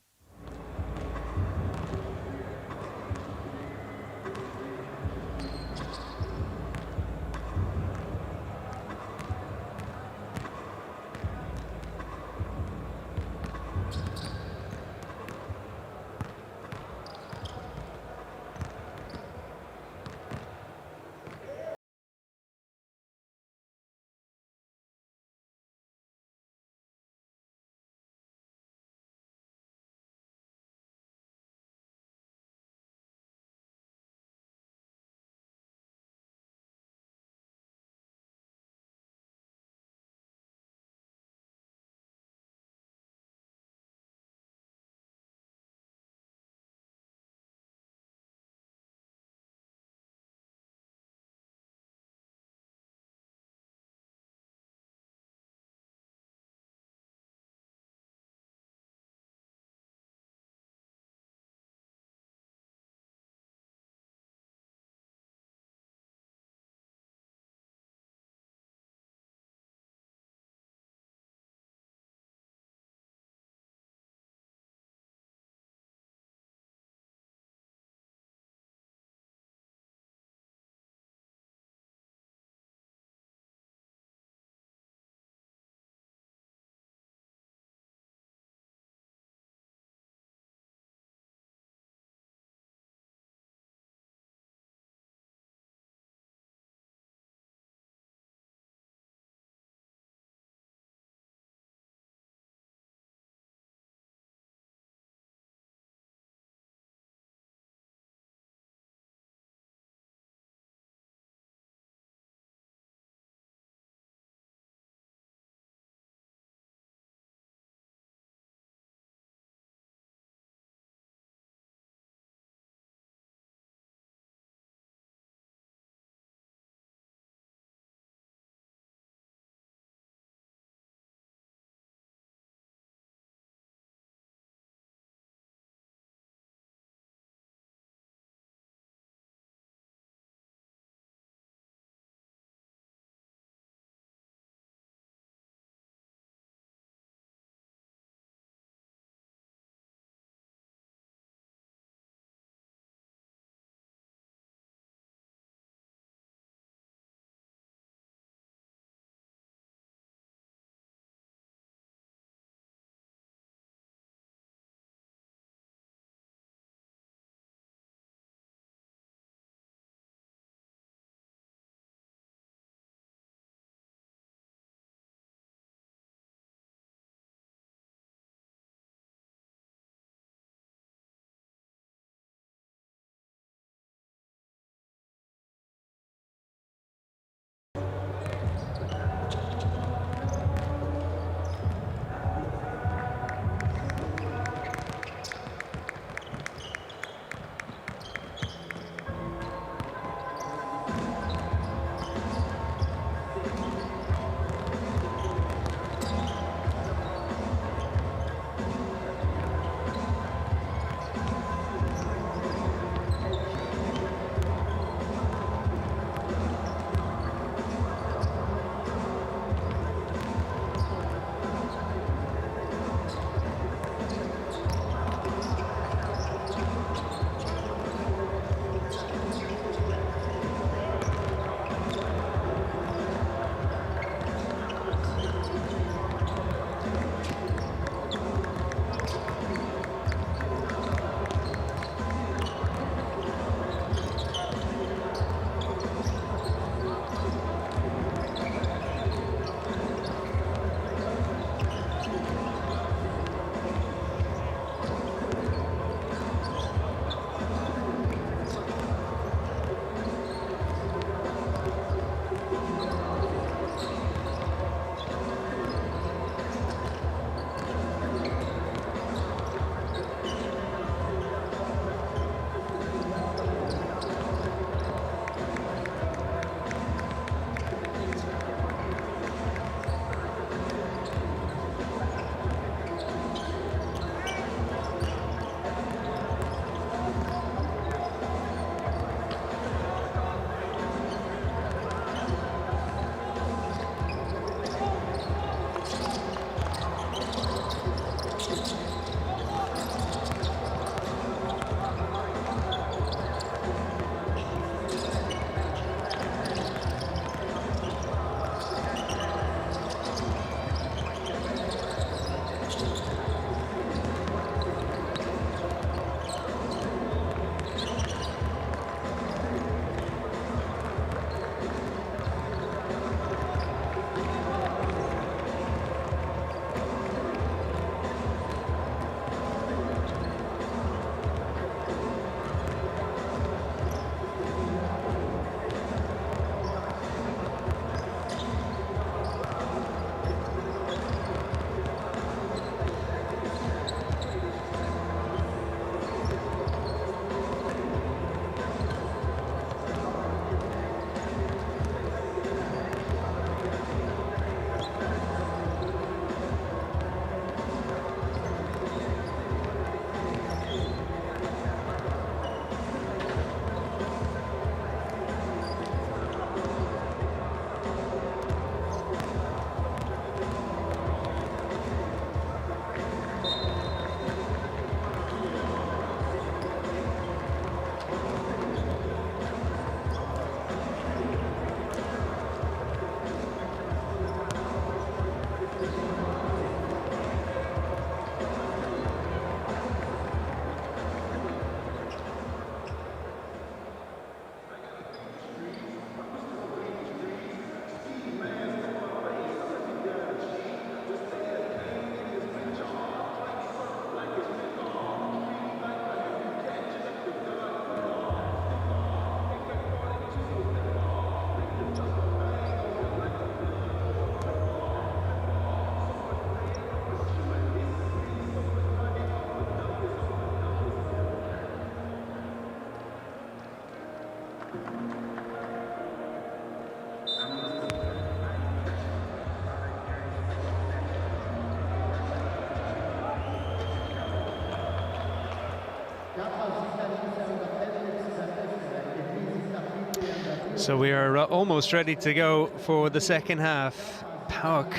So we are almost ready to go for the second half. PAOK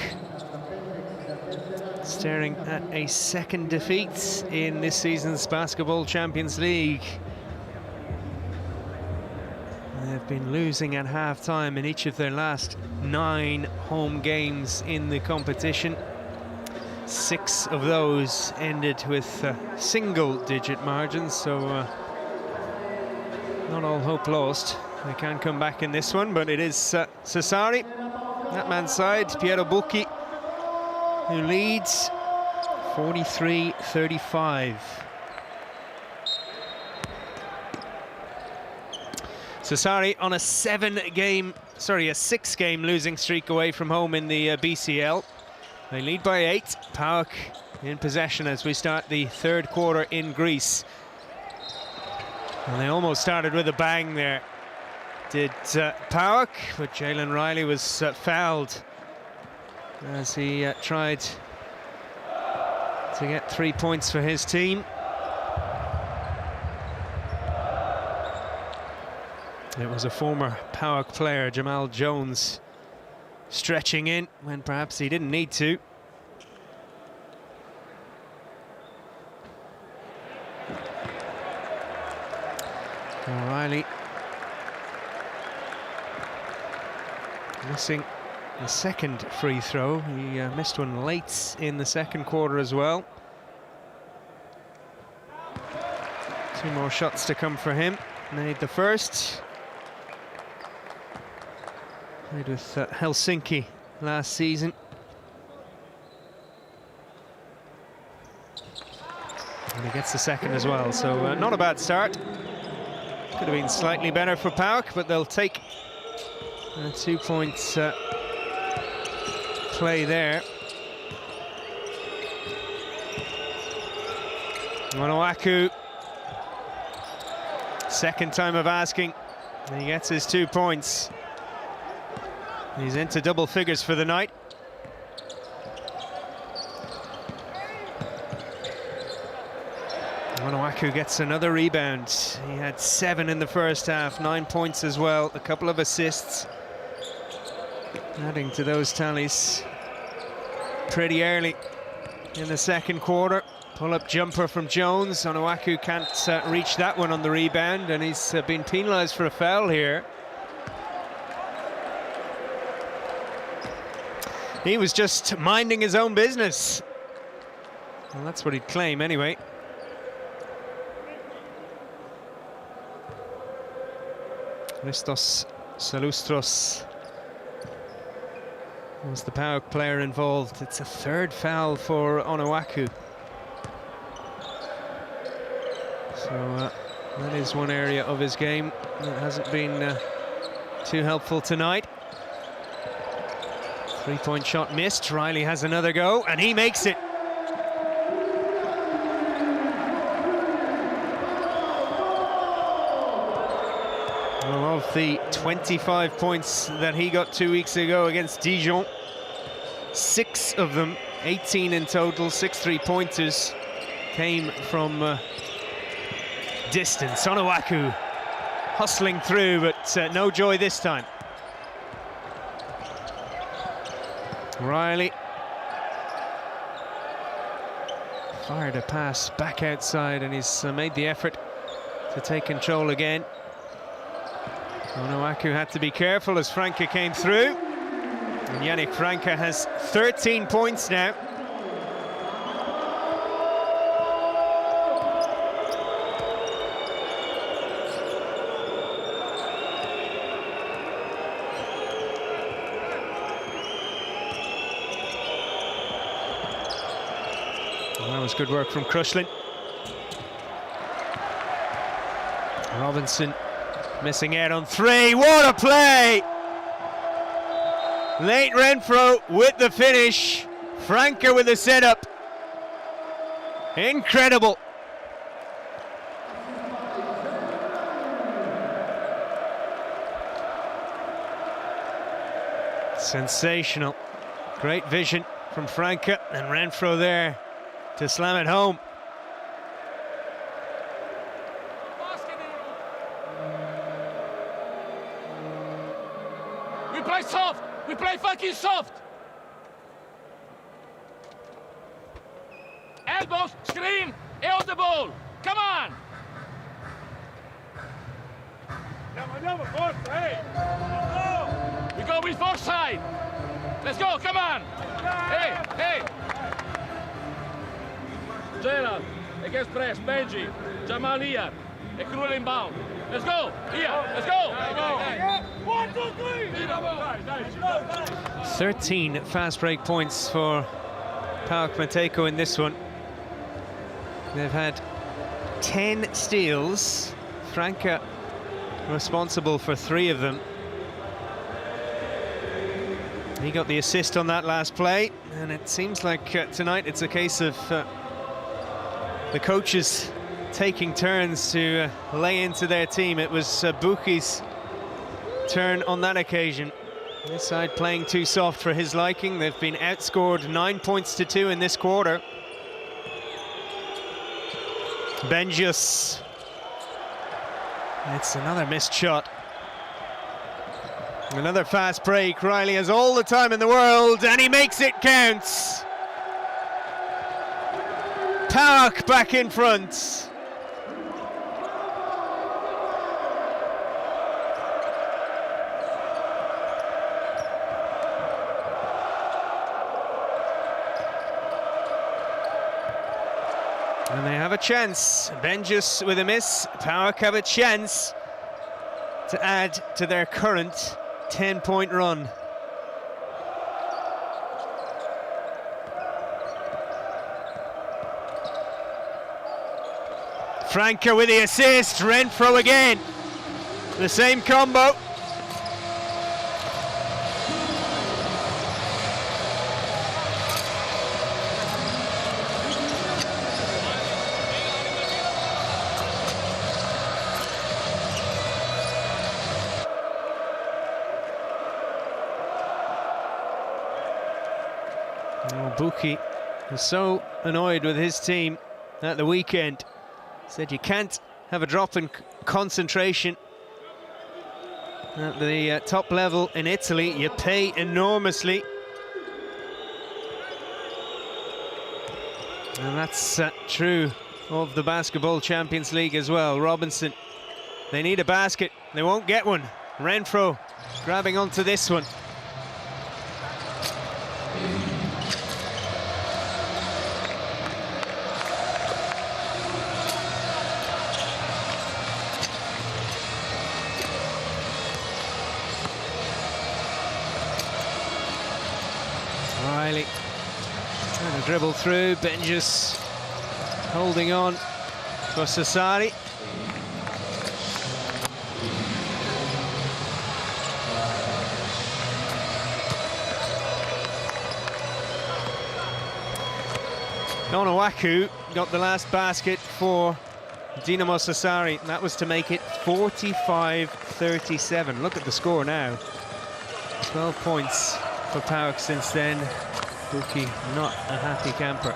staring at a second defeat in this season's Basketball Champions League. They've been losing at half-time in each of their last 9 home games in the competition. 6 of those ended with single-digit margins, so not all hope lost. They can come back in this one, but it is Sassari, that man's side, Piero Bucchi, who leads 43-35. Sassari on a 6-game losing streak away from home in the BCL. They lead by 8. PAOK in possession as we start the third quarter in Greece. And they almost started with a bang there. Did PAOK, but Jalen Riley was fouled as he tried to get 3 points for his team. It was a former PAOK player, Jamal Jones, stretching in when perhaps he didn't need to. O'Reilly missing the second free throw. He missed one late in the second quarter as well. 2 more shots to come for him. Made the first. Played with Helsinki last season. And he gets the second as well, so not a bad start. Could have been slightly better for PAOK, but they'll take a 2-point play there. Onuaku, second time of asking, and he gets his 2 points. He's into double figures for the night. Onuaku gets another rebound. He had 7 in the first half, 9 points as well, a couple of assists. Adding to those tallies pretty early in the second quarter. Pull-up jumper from Jones. Onuaku can't reach that one on the rebound, and he's been penalised for a foul here. He was just minding his own business. Well, that's what he'd claim anyway. Christos Salustros was the PAOK player involved. It's a third foul for Onuaku. So that is one area of his game that hasn't been too helpful tonight. 3-point shot missed. Riley has another go, and he makes it. Well, of the 25 points that he got 2 weeks ago against Dijon, 6 of them, 18 in total, 6 3-pointers, came from distance. Onuaku hustling through, but no joy this time. Riley fired a pass back outside, and he's made the effort to take control again. Onuaku had to be careful as Franca came through. And Yannick Franca has 13 points now. That was good work from Crushlin. Robinson missing out on 3. What a play! Late Renfro with the finish. Franca with the setup. Incredible. Sensational. Great vision from Franca, and Renfro there to slam it home. We play soft. We play fucking soft. Elbows, screen, and on the ball. Come on. We go with four side. Let's go, come on. Hey, hey. Gerald, against press, Benji, Jamal here, a cruel inbound. Let's go, here, let's go. 1, 2, 3. 13 fast break points for PAOK Mateco in this one. They've had 10 steals. Franca responsible for 3 of them. He got the assist on that last play, and it seems like tonight it's a case of the coaches taking turns to lay into their team. It was Buki's turn on that occasion. This side playing too soft for his liking. They've been outscored 9-2 in this quarter. Benjus. It's another missed shot. Another fast break. Riley has all the time in the world, and he makes it count. PAOK back in front. And they have a chance. Benjus with a miss. PAOK have a chance to add to their current 10-point run. Franca with the assist. Renfro again. The same combo. Buki was so annoyed with his team at the weekend. Said you can't have a drop in concentration at the top level in Italy. You pay enormously. And that's true of the Basketball Champions League as well. Robinson, they need a basket. They won't get one. Renfro grabbing onto this one. Riley trying to dribble through. Benjus holding on for Sassari. Onuaku got the last basket for Dinamo Sassari. That was to make it 45-37. Look at the score now. 12 points for PAOK since then. Buki not a happy camper.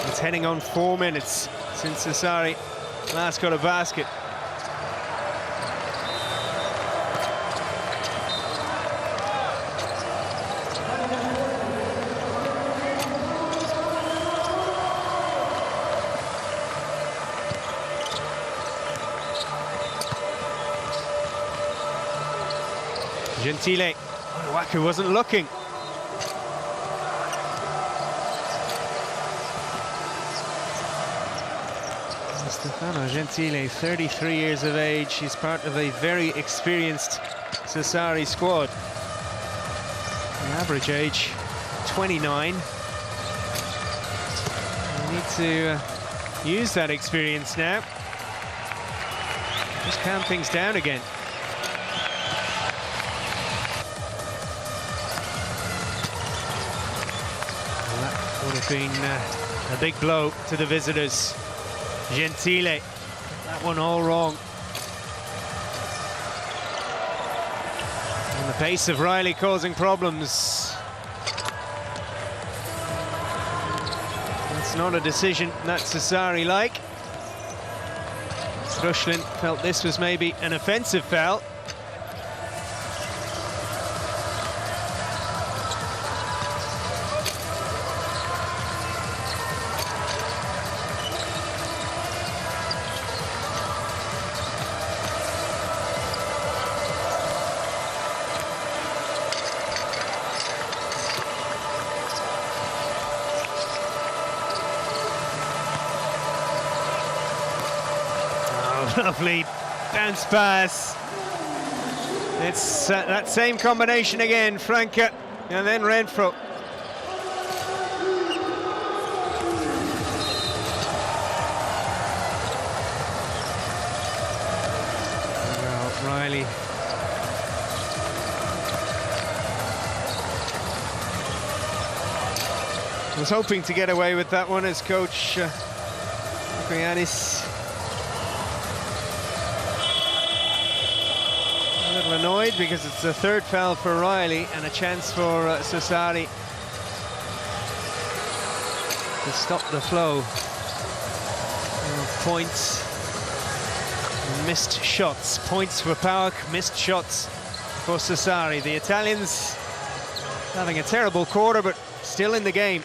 It's heading on 4 minutes since Sassari last got a basket. Gentile. Onuaku wasn't looking. Stefano Gentile, 33 years of age. He's part of a very experienced Sassari squad. The average age, 29. We need to use that experience now. Just calm things down again. Would have been A big blow to the visitors. Gentile, that one all wrong. And the pace of Riley causing problems. That's not a decision that Sassari like. Rushlin felt this was maybe an offensive foul. Lovely bounce pass. It's that same combination again, Franca and then Renfro. Well, Riley. Was hoping to get away with that one as coach Krianis. Annoyed because it's the third foul for Riley and a chance for Sassari to stop the flow of points and missed shots. Points for PAOK, missed shots for Sassari. The Italians having a terrible quarter but still in the game.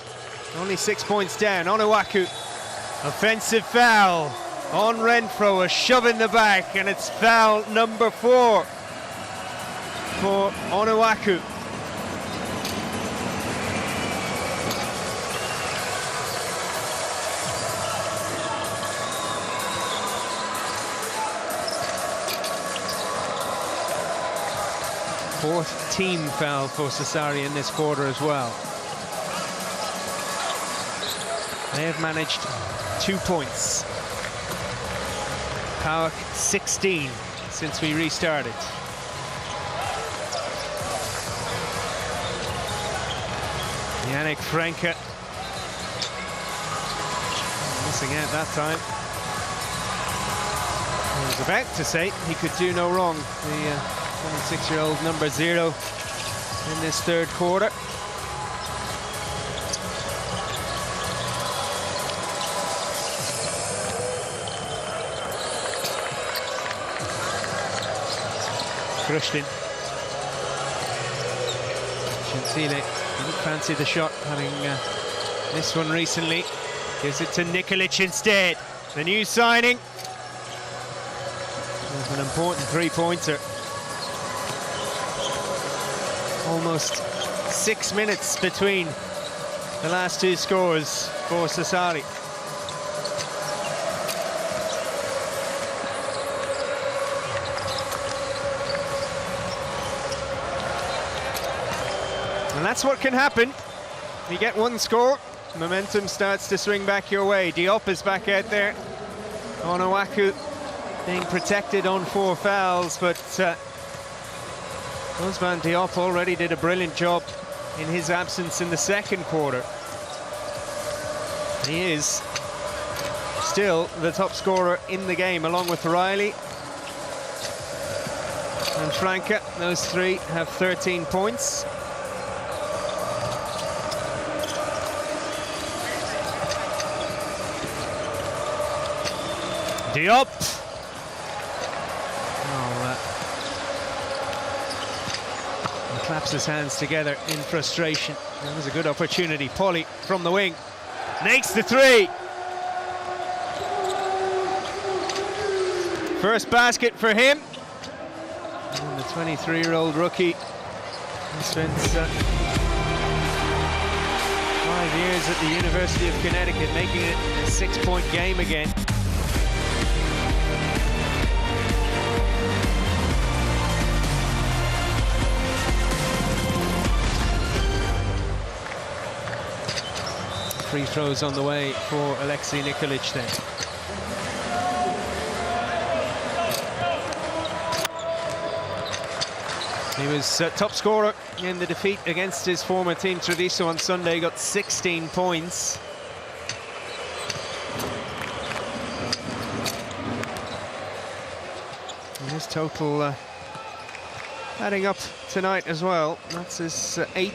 Only 6 points down. Onuaku, offensive foul on Renfro, a shove in the back, and it's foul number 4 for Onuaku. Fourth team foul for Sassari in this quarter as well. They have managed 2 points. PAOK 16 since we restarted. Yannick Franca missing out that time. I was about to say he could do no wrong. The 26-year-old number 0 in this third quarter. Rushlin. Gentile didn't fancy the shot, having this one recently. Gives it to Nikolic instead. The new signing. An important three-pointer. Almost 6 minutes between the last two scores for Sassari. And that's what can happen. You get one score, momentum starts to swing back your way. Diop is back out there. Onuaku being protected on 4 fouls, but Ousmane Diop already did a brilliant job in his absence in the second quarter. He is still the top scorer in the game, along with Riley and Franca. Those three have 13 points. Diop. He claps his hands together in frustration. That was a good opportunity. Pauly from the wing makes the three. First basket for him. And the 23-year-old rookie spent 5 years at the University of Connecticut, making it a 6-point game again. Free throws on the way for Alexei Nikolic then. He was top scorer in the defeat against his former team Treviso on Sunday, got 16 points. His total adding up tonight as well. That's his 8th.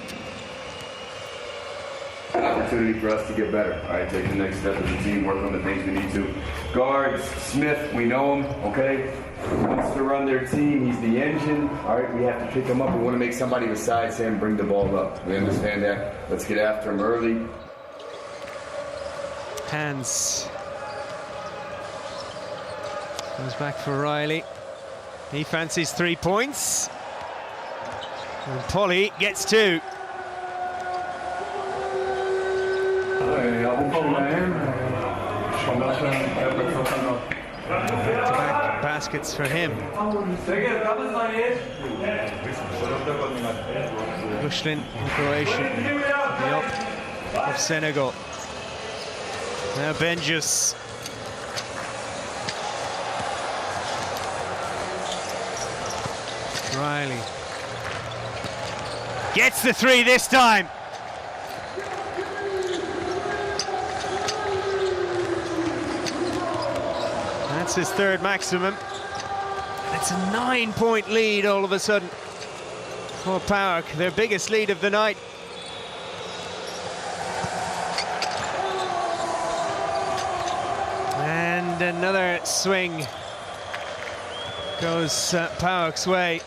An opportunity for us to get better. All right, take the next step as a team, work on the things we need to. Guards, Smith, we know him, okay? He wants to run their team. He's the engine. All right, we have to pick him up. We want to make somebody besides him bring the ball up. We understand that. Let's get after him early. Hands. Goes back for Riley. He fancies 3 points. And Polly gets 2. Back baskets for him. Bushlin in Croatia, the up of Senegal. Now Benjus. Riley gets the 3 this time. That's his 3rd maximum. It's a 9-point lead all of a sudden for PAOK, their biggest lead of the night. And another swing goes PAOK's way.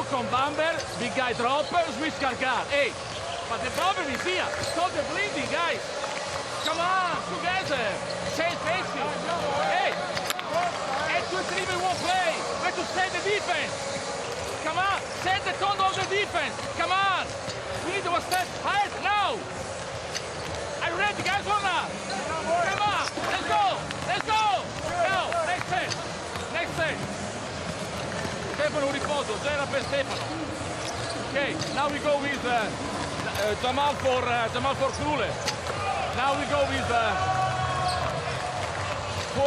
Con Bamber, big guy drop, switch Gargar. Hey, but the problem is here. Stop the bleeding, guys. Come on, together. Change faces. Hey, and 2-3 we won't play. We have to set the defense. Come on, set the tone of the defense. Come on. We need to step higher now. Are you ready, guys, or not? Come on, let's go. Let's go. Now, next set. Next set. Stefano riposo, già era per Stefano. Okay, now we go with Jamal for Krule. Now we go with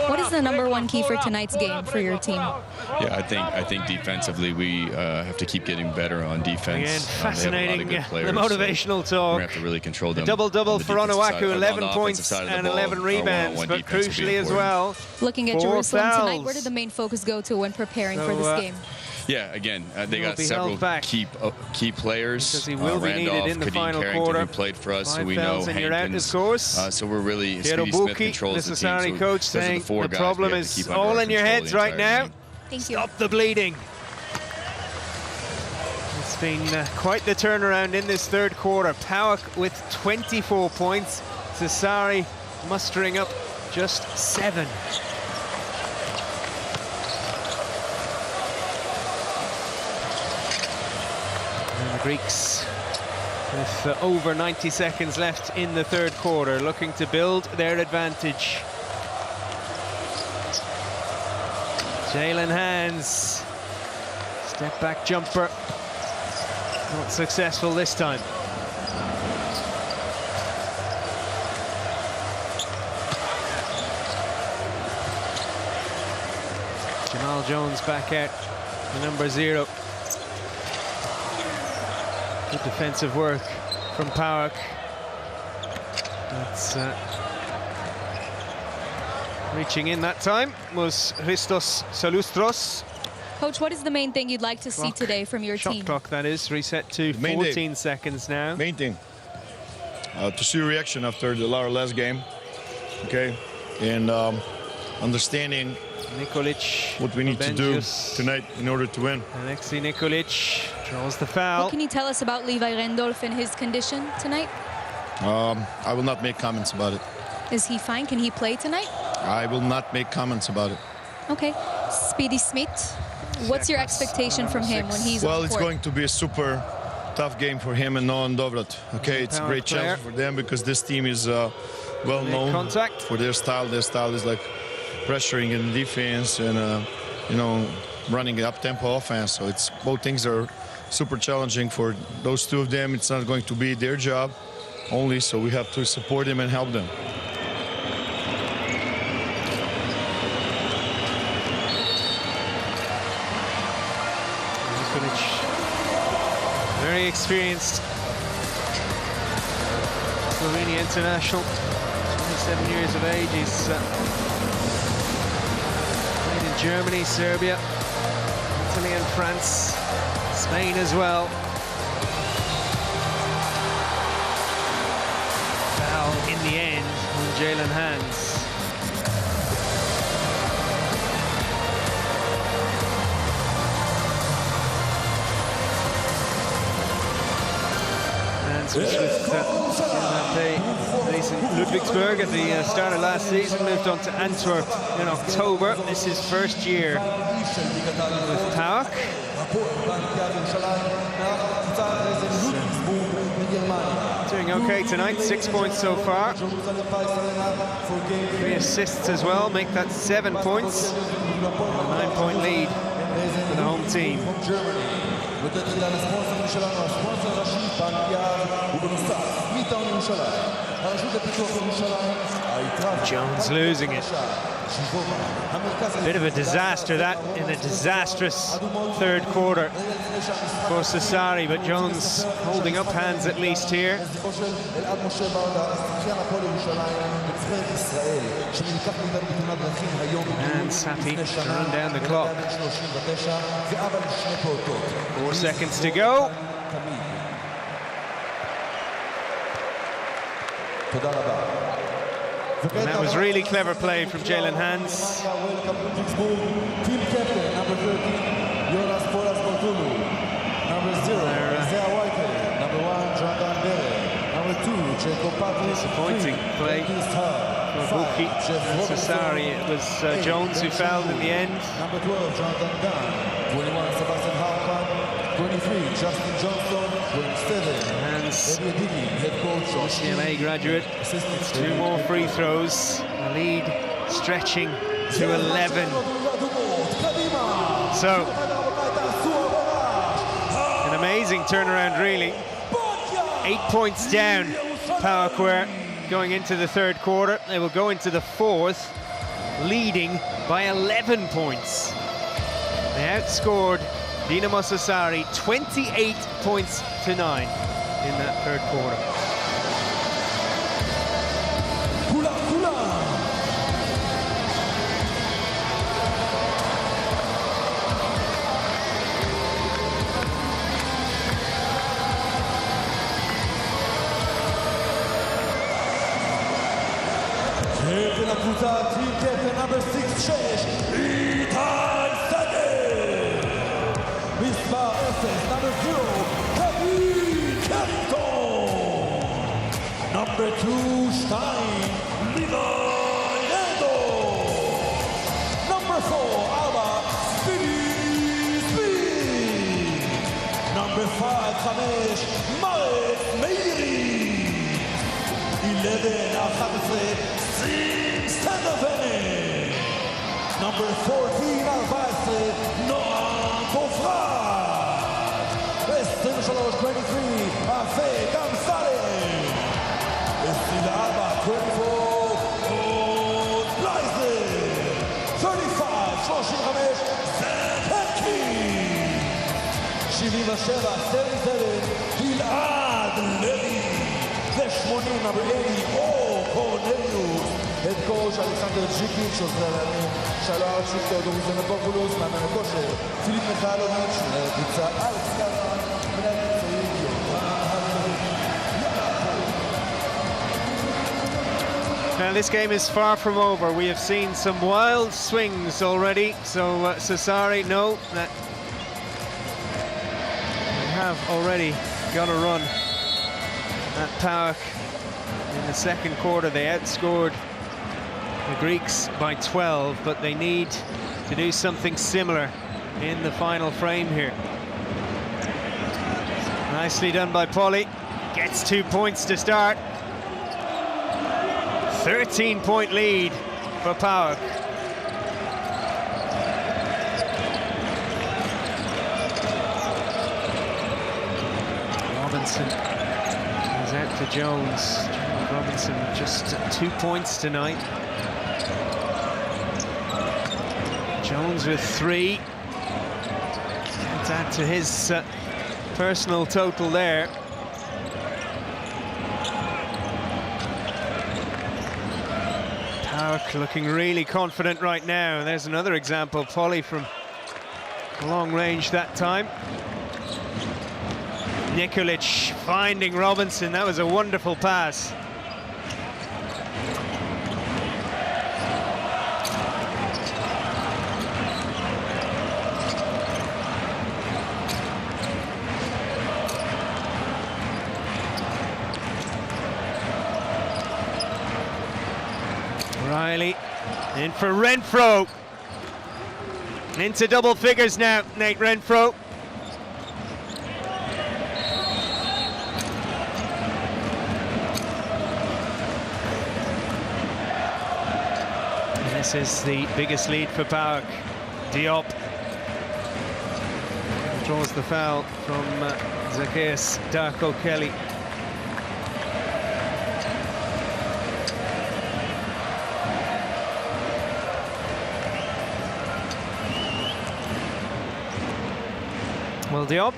what is the #1 key for tonight's game for your team? Yeah, I think defensively we have to keep getting better on defense. Again, fascinating, they have a lot of good players, the motivational so talk. We have to really control them. Double-double for Onuaku, 11 on points and 11 rebounds, but crucially as well. Looking at 4 Jerusalem fouls. tonight, where did the main focus go to when preparing for this game? Yeah, again, they got several key players. Because he will be needed in the final Carrington, quarter. who played for us, 5 who we know, fouls and you're out, Hankins. of course. So we're really, Piero Speedy Smith Bucchi, controls the the team. Sassari So coach, those are saying the 4 the guys problem we have to is keep under all our in your control heads the right entire now. game. Thank you. Stop the bleeding. It's been quite the turnaround in this 3rd quarter. PAOK with 24 points. Sassari mustering up just 7. And the Greeks, with over 90 seconds left in the 3rd quarter, looking to build their advantage. Jalen Hands, step back jumper, not successful this time. Jamal Jones back out, the number 0. Good defensive work from PAOK. That's reaching in that time was Christos Salustros. Coach, what is the main thing you'd like to see today from your Shot team? clock, that is, reset to 14 seconds now. Main thing, to see reaction after our last game, okay, and understanding Nikolic, what we need to do tonight in order to win. Alexei Nikolic draws the foul. What can you tell us about Levi Randolph and his condition tonight? I will not make comments about it. Is he fine? Can he play tonight? I will not make comments about it. Okay. Speedy Smith, what's your expectation from him when he's on Well, the it's court? going to be a super tough game for him and Noam Dovrat. Okay, it's a great challenge for them because this team is well known for their style. Their style is like pressuring in defense and you know, running up-tempo offense. So it's both things are super challenging for those two of them. It's not going to be their job only, so we have to support them and help them. Nikolic, very experienced Slovenia international, 27 years of age. He's played in Germany, Serbia, Italy and France, Spain as well. Foul in the end on Jalen Hands. Which with based in Ludwigsburg at the start of last season, moved on to Antwerp in October. This is his first year with PAOK. Doing okay tonight, 6 points so far. 3 assists as well, make that 7 points. A 9-point lead for the home team. Jones losing it. Bit of a disaster that, in a disastrous third quarter for Sassari, but Jones holding up hands at least here. And happy to run down the clock. 4 seconds to go. And that was really clever play from Jalen Hands. Team captain, number 13, Jonas Polas-Portulu. Number 0, Isaiah White. Number 1, Jonathan Bere. Number 2, Jacob Patrick. Disappointing play for Buki and Sassari. It was Jones who fouled in the end. Number 12, Jonathan Dunn. 21, Sebastian Hartmann. 23, Justin Johnson. 27, Hands, head coach, CMA graduate. 2 more free throws. The lead stretching to 11. So, an amazing turnaround, really. 8 points down, PAOK were going into the third quarter. They will go into the fourth, leading by 11 points. They outscored Dinamo Sassari 28 points to 9 in that third quarter. Team captain number 6, Itai Sade. מספר 0, number 0, Kevin Carrington. Number 2, Stein Livaredo. Number 4, Alba Speedy. Number 5, Khamesh Marek Meiri. 11, 11, Sim Standafene. Number 14, Alvase Noam Kofrat. 23, Afe Gamsale. 24, Od Blaise. 35, 35, Zeteki. 77, 77, Gilad Levi. 80, number 80, Cornelius. Head coach אלכסנדר ג'יקיץ', עוזרי אלנים, שלום שיקטו, דוריס נפופולוס, מאמן הכושר, פיליפ מיכאלוביץ', מנהל הקבוצה, אלכס קלמן, מנהל מקצועי, Now this game is far from over. We have seen some wild swings already, so Sassari know that they have already got a run at PAOK. In the second quarter, they outscored the Greeks by 12, but they need to do something similar in the final frame here. Nicely done by Polly. Gets 2 points to start. 13-point lead for PAOK. Robinson is out to Jones. Robinson just 2 points tonight. Jones with 3. To add to his personal total there. PAOK looking really confident right now. There's another example, Polly from long range that time. Nikolic finding Robinson, that was a wonderful pass. Riley in for Renfro. Into double figures now, Nate Renfro. And this is the biggest lead for PAOK. Diop draws the foul from Zacchaeus Darko Kelly. Well, Diop,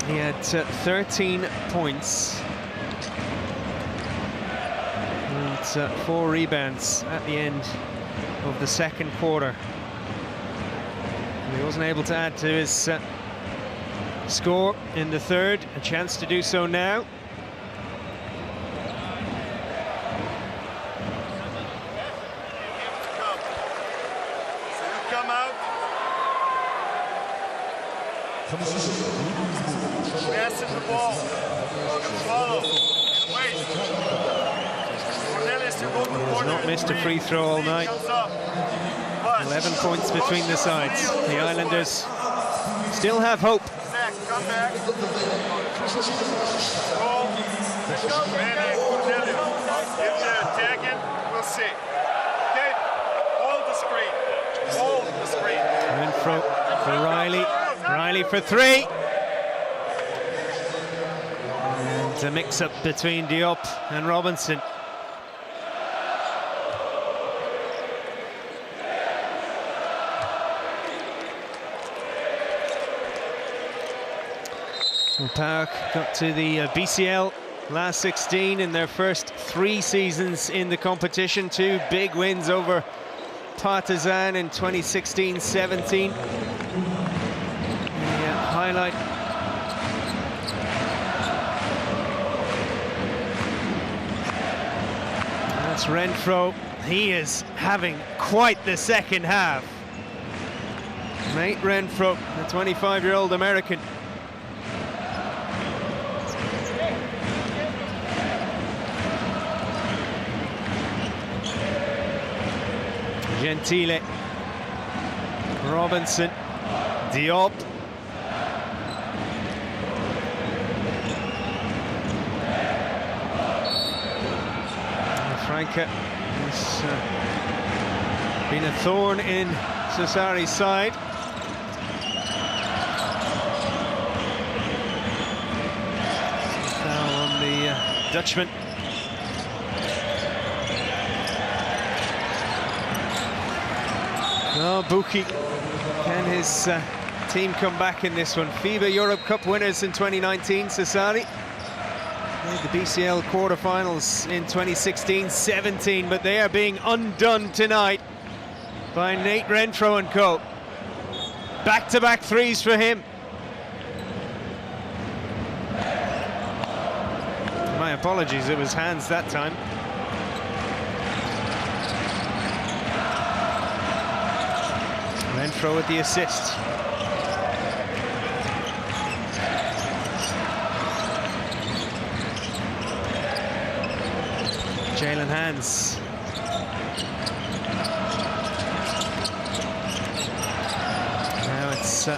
he had 13 points and 4 rebounds at the end of the second quarter. And he wasn't able to add to his score in the third. A chance to do so now. Passing the ball. Follow. Wait. Has not missed a free throw all night. 11 points between the sides. The Islanders still have hope. Come back. Roll. If they're attacking, we'll see. Okay? Hold the screen. Hold the screen. Renfro for Riley. Riley for three. And a mix-up between Diop and Robinson. Well, PAOK got to the BCL last 16 in their first 3 seasons in the competition. 2 big wins over Partizan in 2016-17. Highlight. That's Renfro. He is having quite the second half. Nate Renfro, the 25-year-old American. Gentile. Robinson. Diop. Franca has been a thorn in Sassari's side. Foul on the Dutchman. Oh, Buki. Can his team come back in this one? FIBA Europe Cup winners in 2019, Sassari. Made the BCL quarterfinals in 2016-17, but they are being undone tonight by Nate Renfro and co. Back-to-back threes for him. My apologies, it was hands that time. Renfro with the assist. Jalen Hands. Now it's a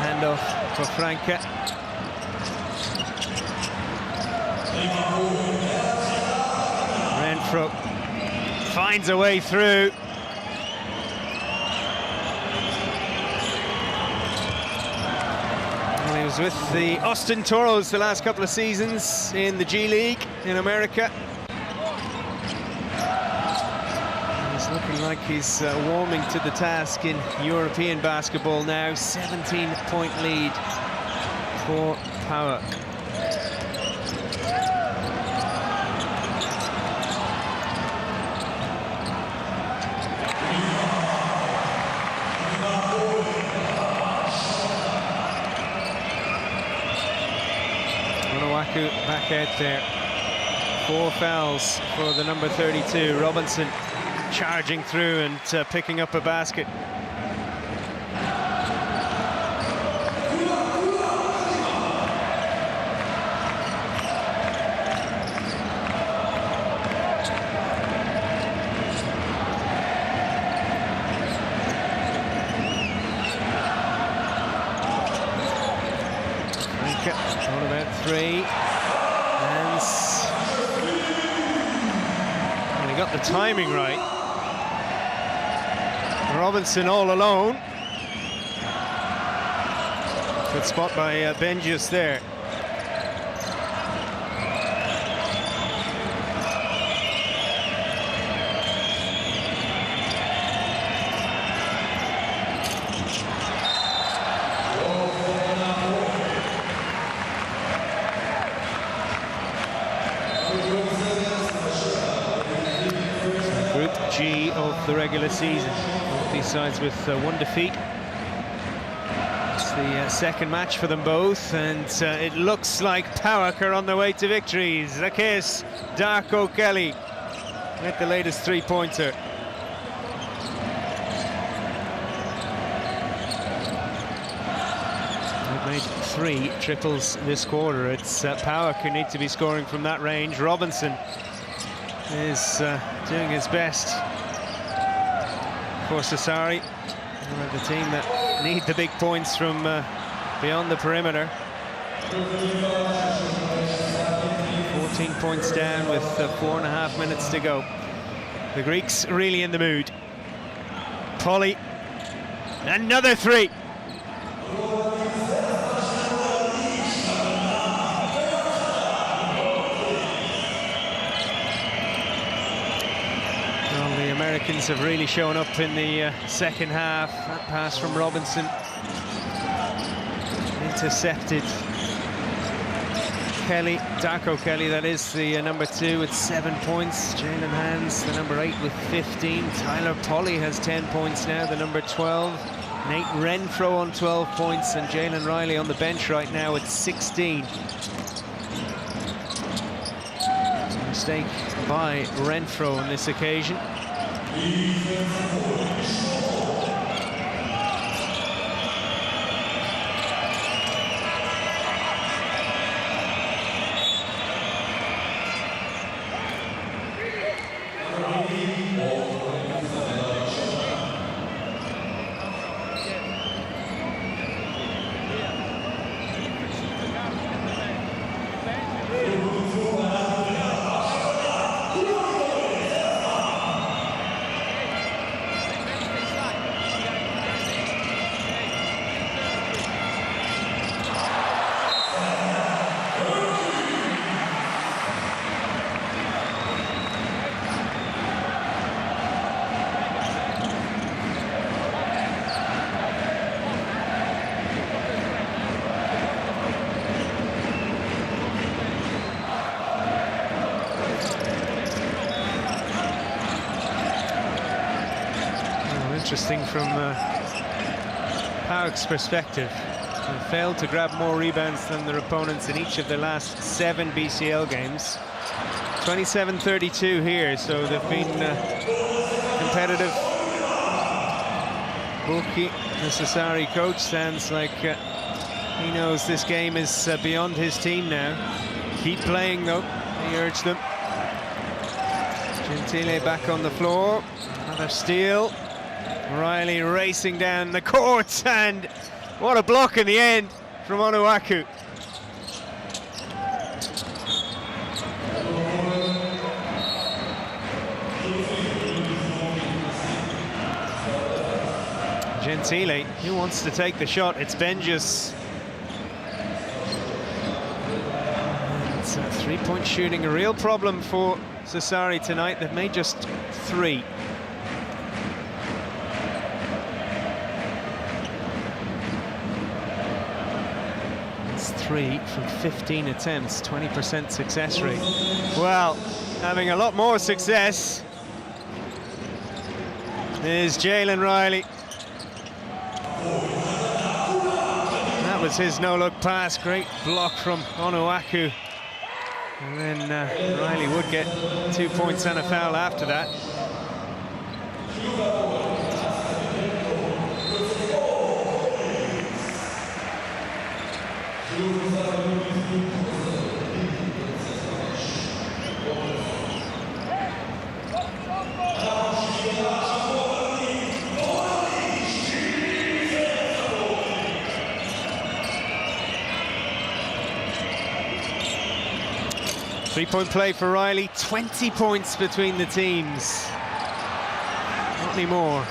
handoff for Franca. Renfro finds a way through. Well, he was with the Austin Toros the last couple of seasons in the G League in America. Looking like he's warming to the task in European basketball now. 17-point lead for PAOK. Back out there. 4 fouls for the number 32. Robinson charging through and picking up a basket. On about 3. And he got the timing right. Robinson all alone. Good spot by Benjius there. G of the regular season. Both these sides with 1 defeat. It's the second match for them both, and it looks like PAOK are on their way to victories. Zacchaeus Darko Kelly with the latest 3-pointer. They've made 3 triples this quarter. It's PAOK who need to be scoring from that range. Robinson is doing his best for Sassari, the team that need the big points from beyond the perimeter. 14 points down with 4.5 minutes to go. The Greeks really in the mood. Polly, another 3. Americans have really shown up in the second half. That pass from Robinson intercepted. Kelly, Darko Kelly, that is, the number 2 with 7 points. Jalen Hands, the number 8 with 15. Tyler Polly has 10 points now, the number 12. Nate Renfro on 12 points, and Jalen Riley on the bench right now at 16. Mistake by Renfro on this occasion. Interesting from PAOK's perspective. They failed to grab more rebounds than their opponents in each of their last 7 BCL games. 27-32 here, so they've been competitive. Buki, the Sassari coach, sounds like he knows this game is beyond his team now. Keep playing though, he urged them. Gentile back on the floor, another steal. Riley racing down the court, and what a block in the end from Onuaku. Gentile, who wants to take the shot? It's Benjius. It's a 3-point shooting, a real problem for Sassari tonight. They've made just 3. 3 from 15 attempts, 20% success rate. Well, having a lot more success is Jalen Riley. That was his no-look pass, great block from Onuaku. And then Riley would get 2 points and a foul after that. Three-point play for Riley, 20 points between the teams. Not anymore.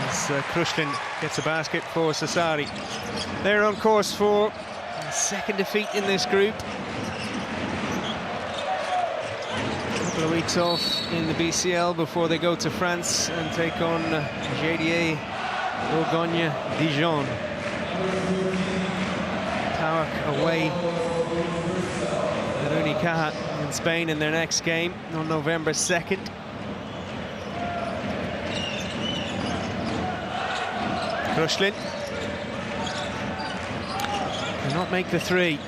As Krushlin gets a basket for Sassari. They're on course for a second defeat in this group. A couple of weeks off in the BCL before they go to France and take on JDA Bourgogne Dijon. PAOK away at Unicaja in Spain in their next game on November 2nd. Krushlin cannot make the three.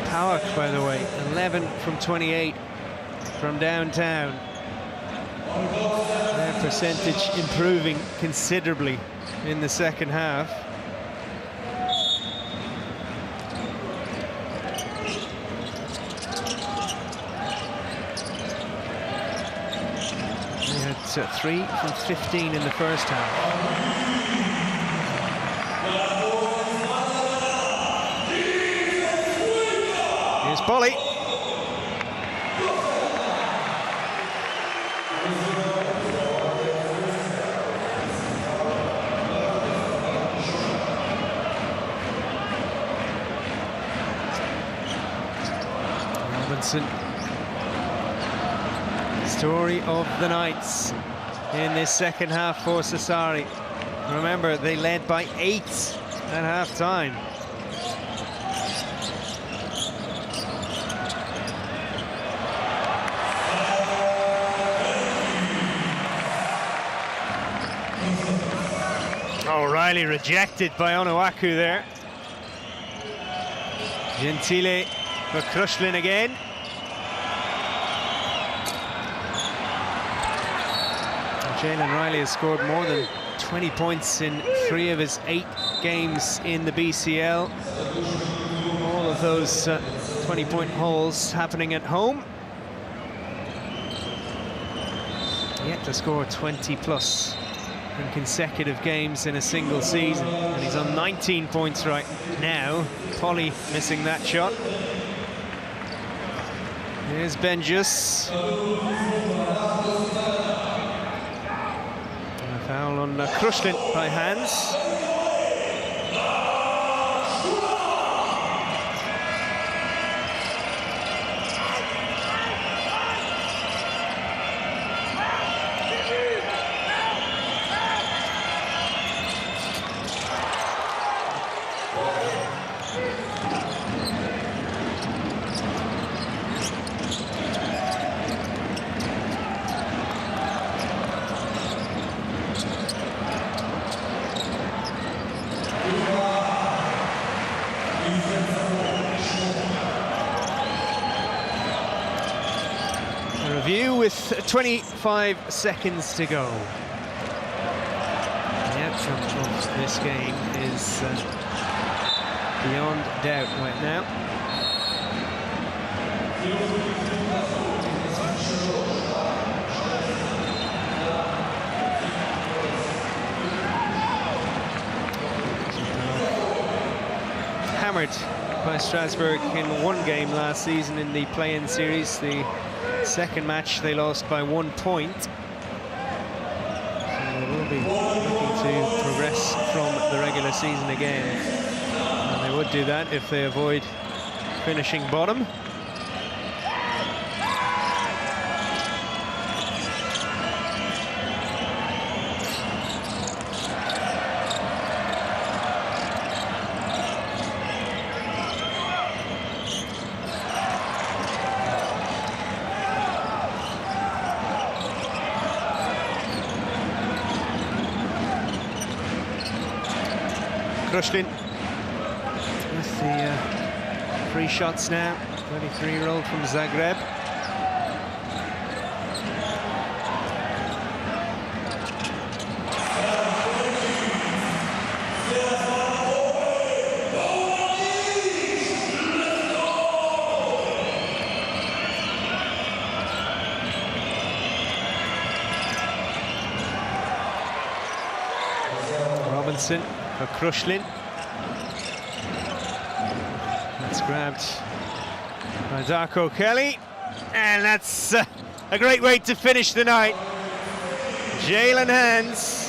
PAOK, by the way, 11 from 28 from downtown. Their percentage improving considerably in the second half. They had 3 from 15 in the first half. Here's Bolly. Robinson. Story of the Knights in this second half for Sassari. Remember, they led by 8 at half-time. Oh, Riley rejected by Onuaku there. Gentile for Krushlin again. Jalen Riley has scored more than 20 points in 3 of his 8 games in the BCL. All of those 20-point hauls happening at home. Yet to score 20+ in consecutive games in a single season. And he's on 19 points right now. Polly missing that shot. Here's Benjus. Foul on Krushlin by hands. With 25 seconds to go. The outcome of this game is beyond doubt right now. Hammered by Strasbourg in one game last season in the play-in series. The second match they lost by 1 point. So they will be looking to progress from the regular season again. And they would do that if they avoid finishing bottom. Krushlin with the free shots now. 23-year-old from Zagreb. Robinson for Krushlin. That's grabbed by Darko Kelly, and that's a great way to finish the night. Jalen Hands.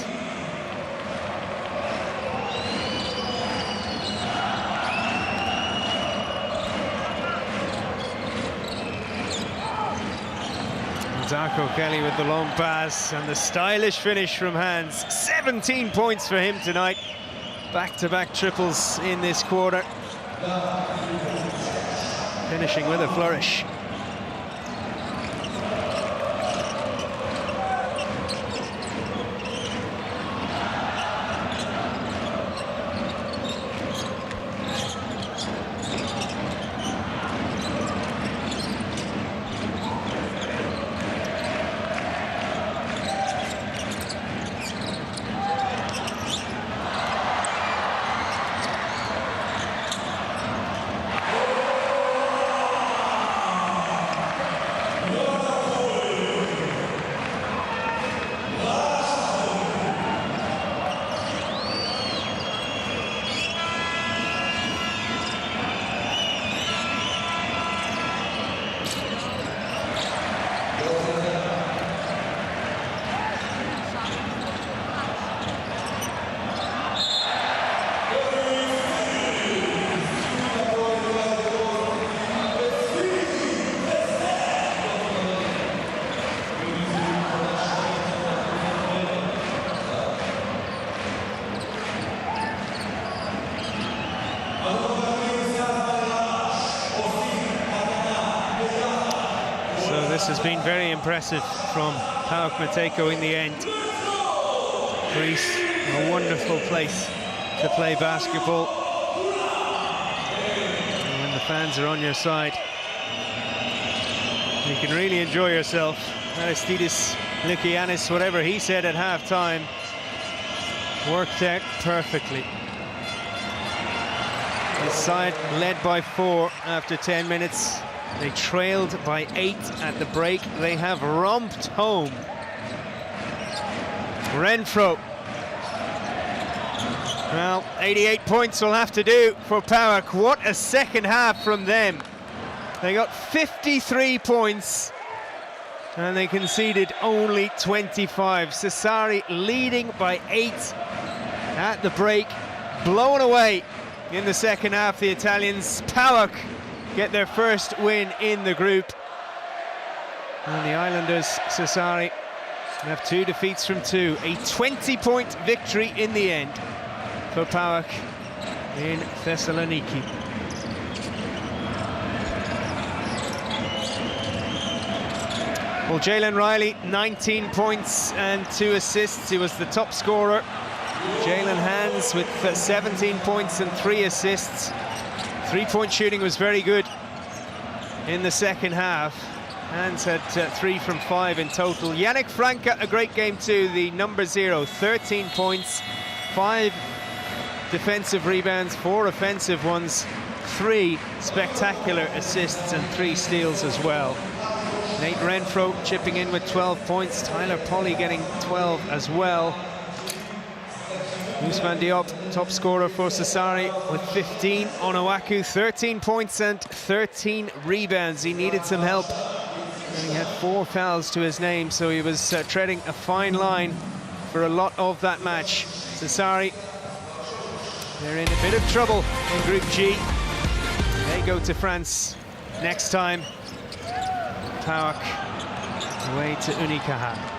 Darko Kelly with the long pass and the stylish finish from Hands. 17 points for him tonight. Back-to-back triples in this quarter. Finishing with a flourish. This has been very impressive from PAOK Mateco in the end. Greece, a wonderful place to play basketball. And when the fans are on your side, you can really enjoy yourself. Aristides Lukianis, whatever he said at halftime, worked out perfectly. His side led by 4 after 10 minutes. They trailed by 8 at the break. They have romped home. Renfro. Well, 88 points will have to do for PAOK. What a second half from them. They got 53 points and they conceded only 25. Sassari leading by 8 at the break. Blown away in the second half, the Italians. PAOK get their first win in the group. And the Islanders, Sassari, have 2 defeats from 2. A 20-point victory in the end for PAOK in Thessaloniki. Well, Jalen Riley, 19 points and 2 assists. He was the top scorer. Jalen Hands with 17 points and 3 assists. 3-point shooting was very good in the second half. Hands had 3 from 5 in total. Yannick Franca, a great game too, the number 0, 13 points, 5 defensive rebounds, 4 offensive ones, 3 spectacular assists and 3 steals as well. Nate Renfro chipping in with 12 points, Tyler Polly getting 12 as well. Ousmane Diop, top scorer for Sassari with 15. Onuaku, 13 points and 13 rebounds. He needed some help. And he had 4 fouls to his name, so he was treading a fine line for a lot of that match. Sassari, they're in a bit of trouble in Group G. They go to France next time. PAOK away to Unicaja.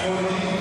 Jordi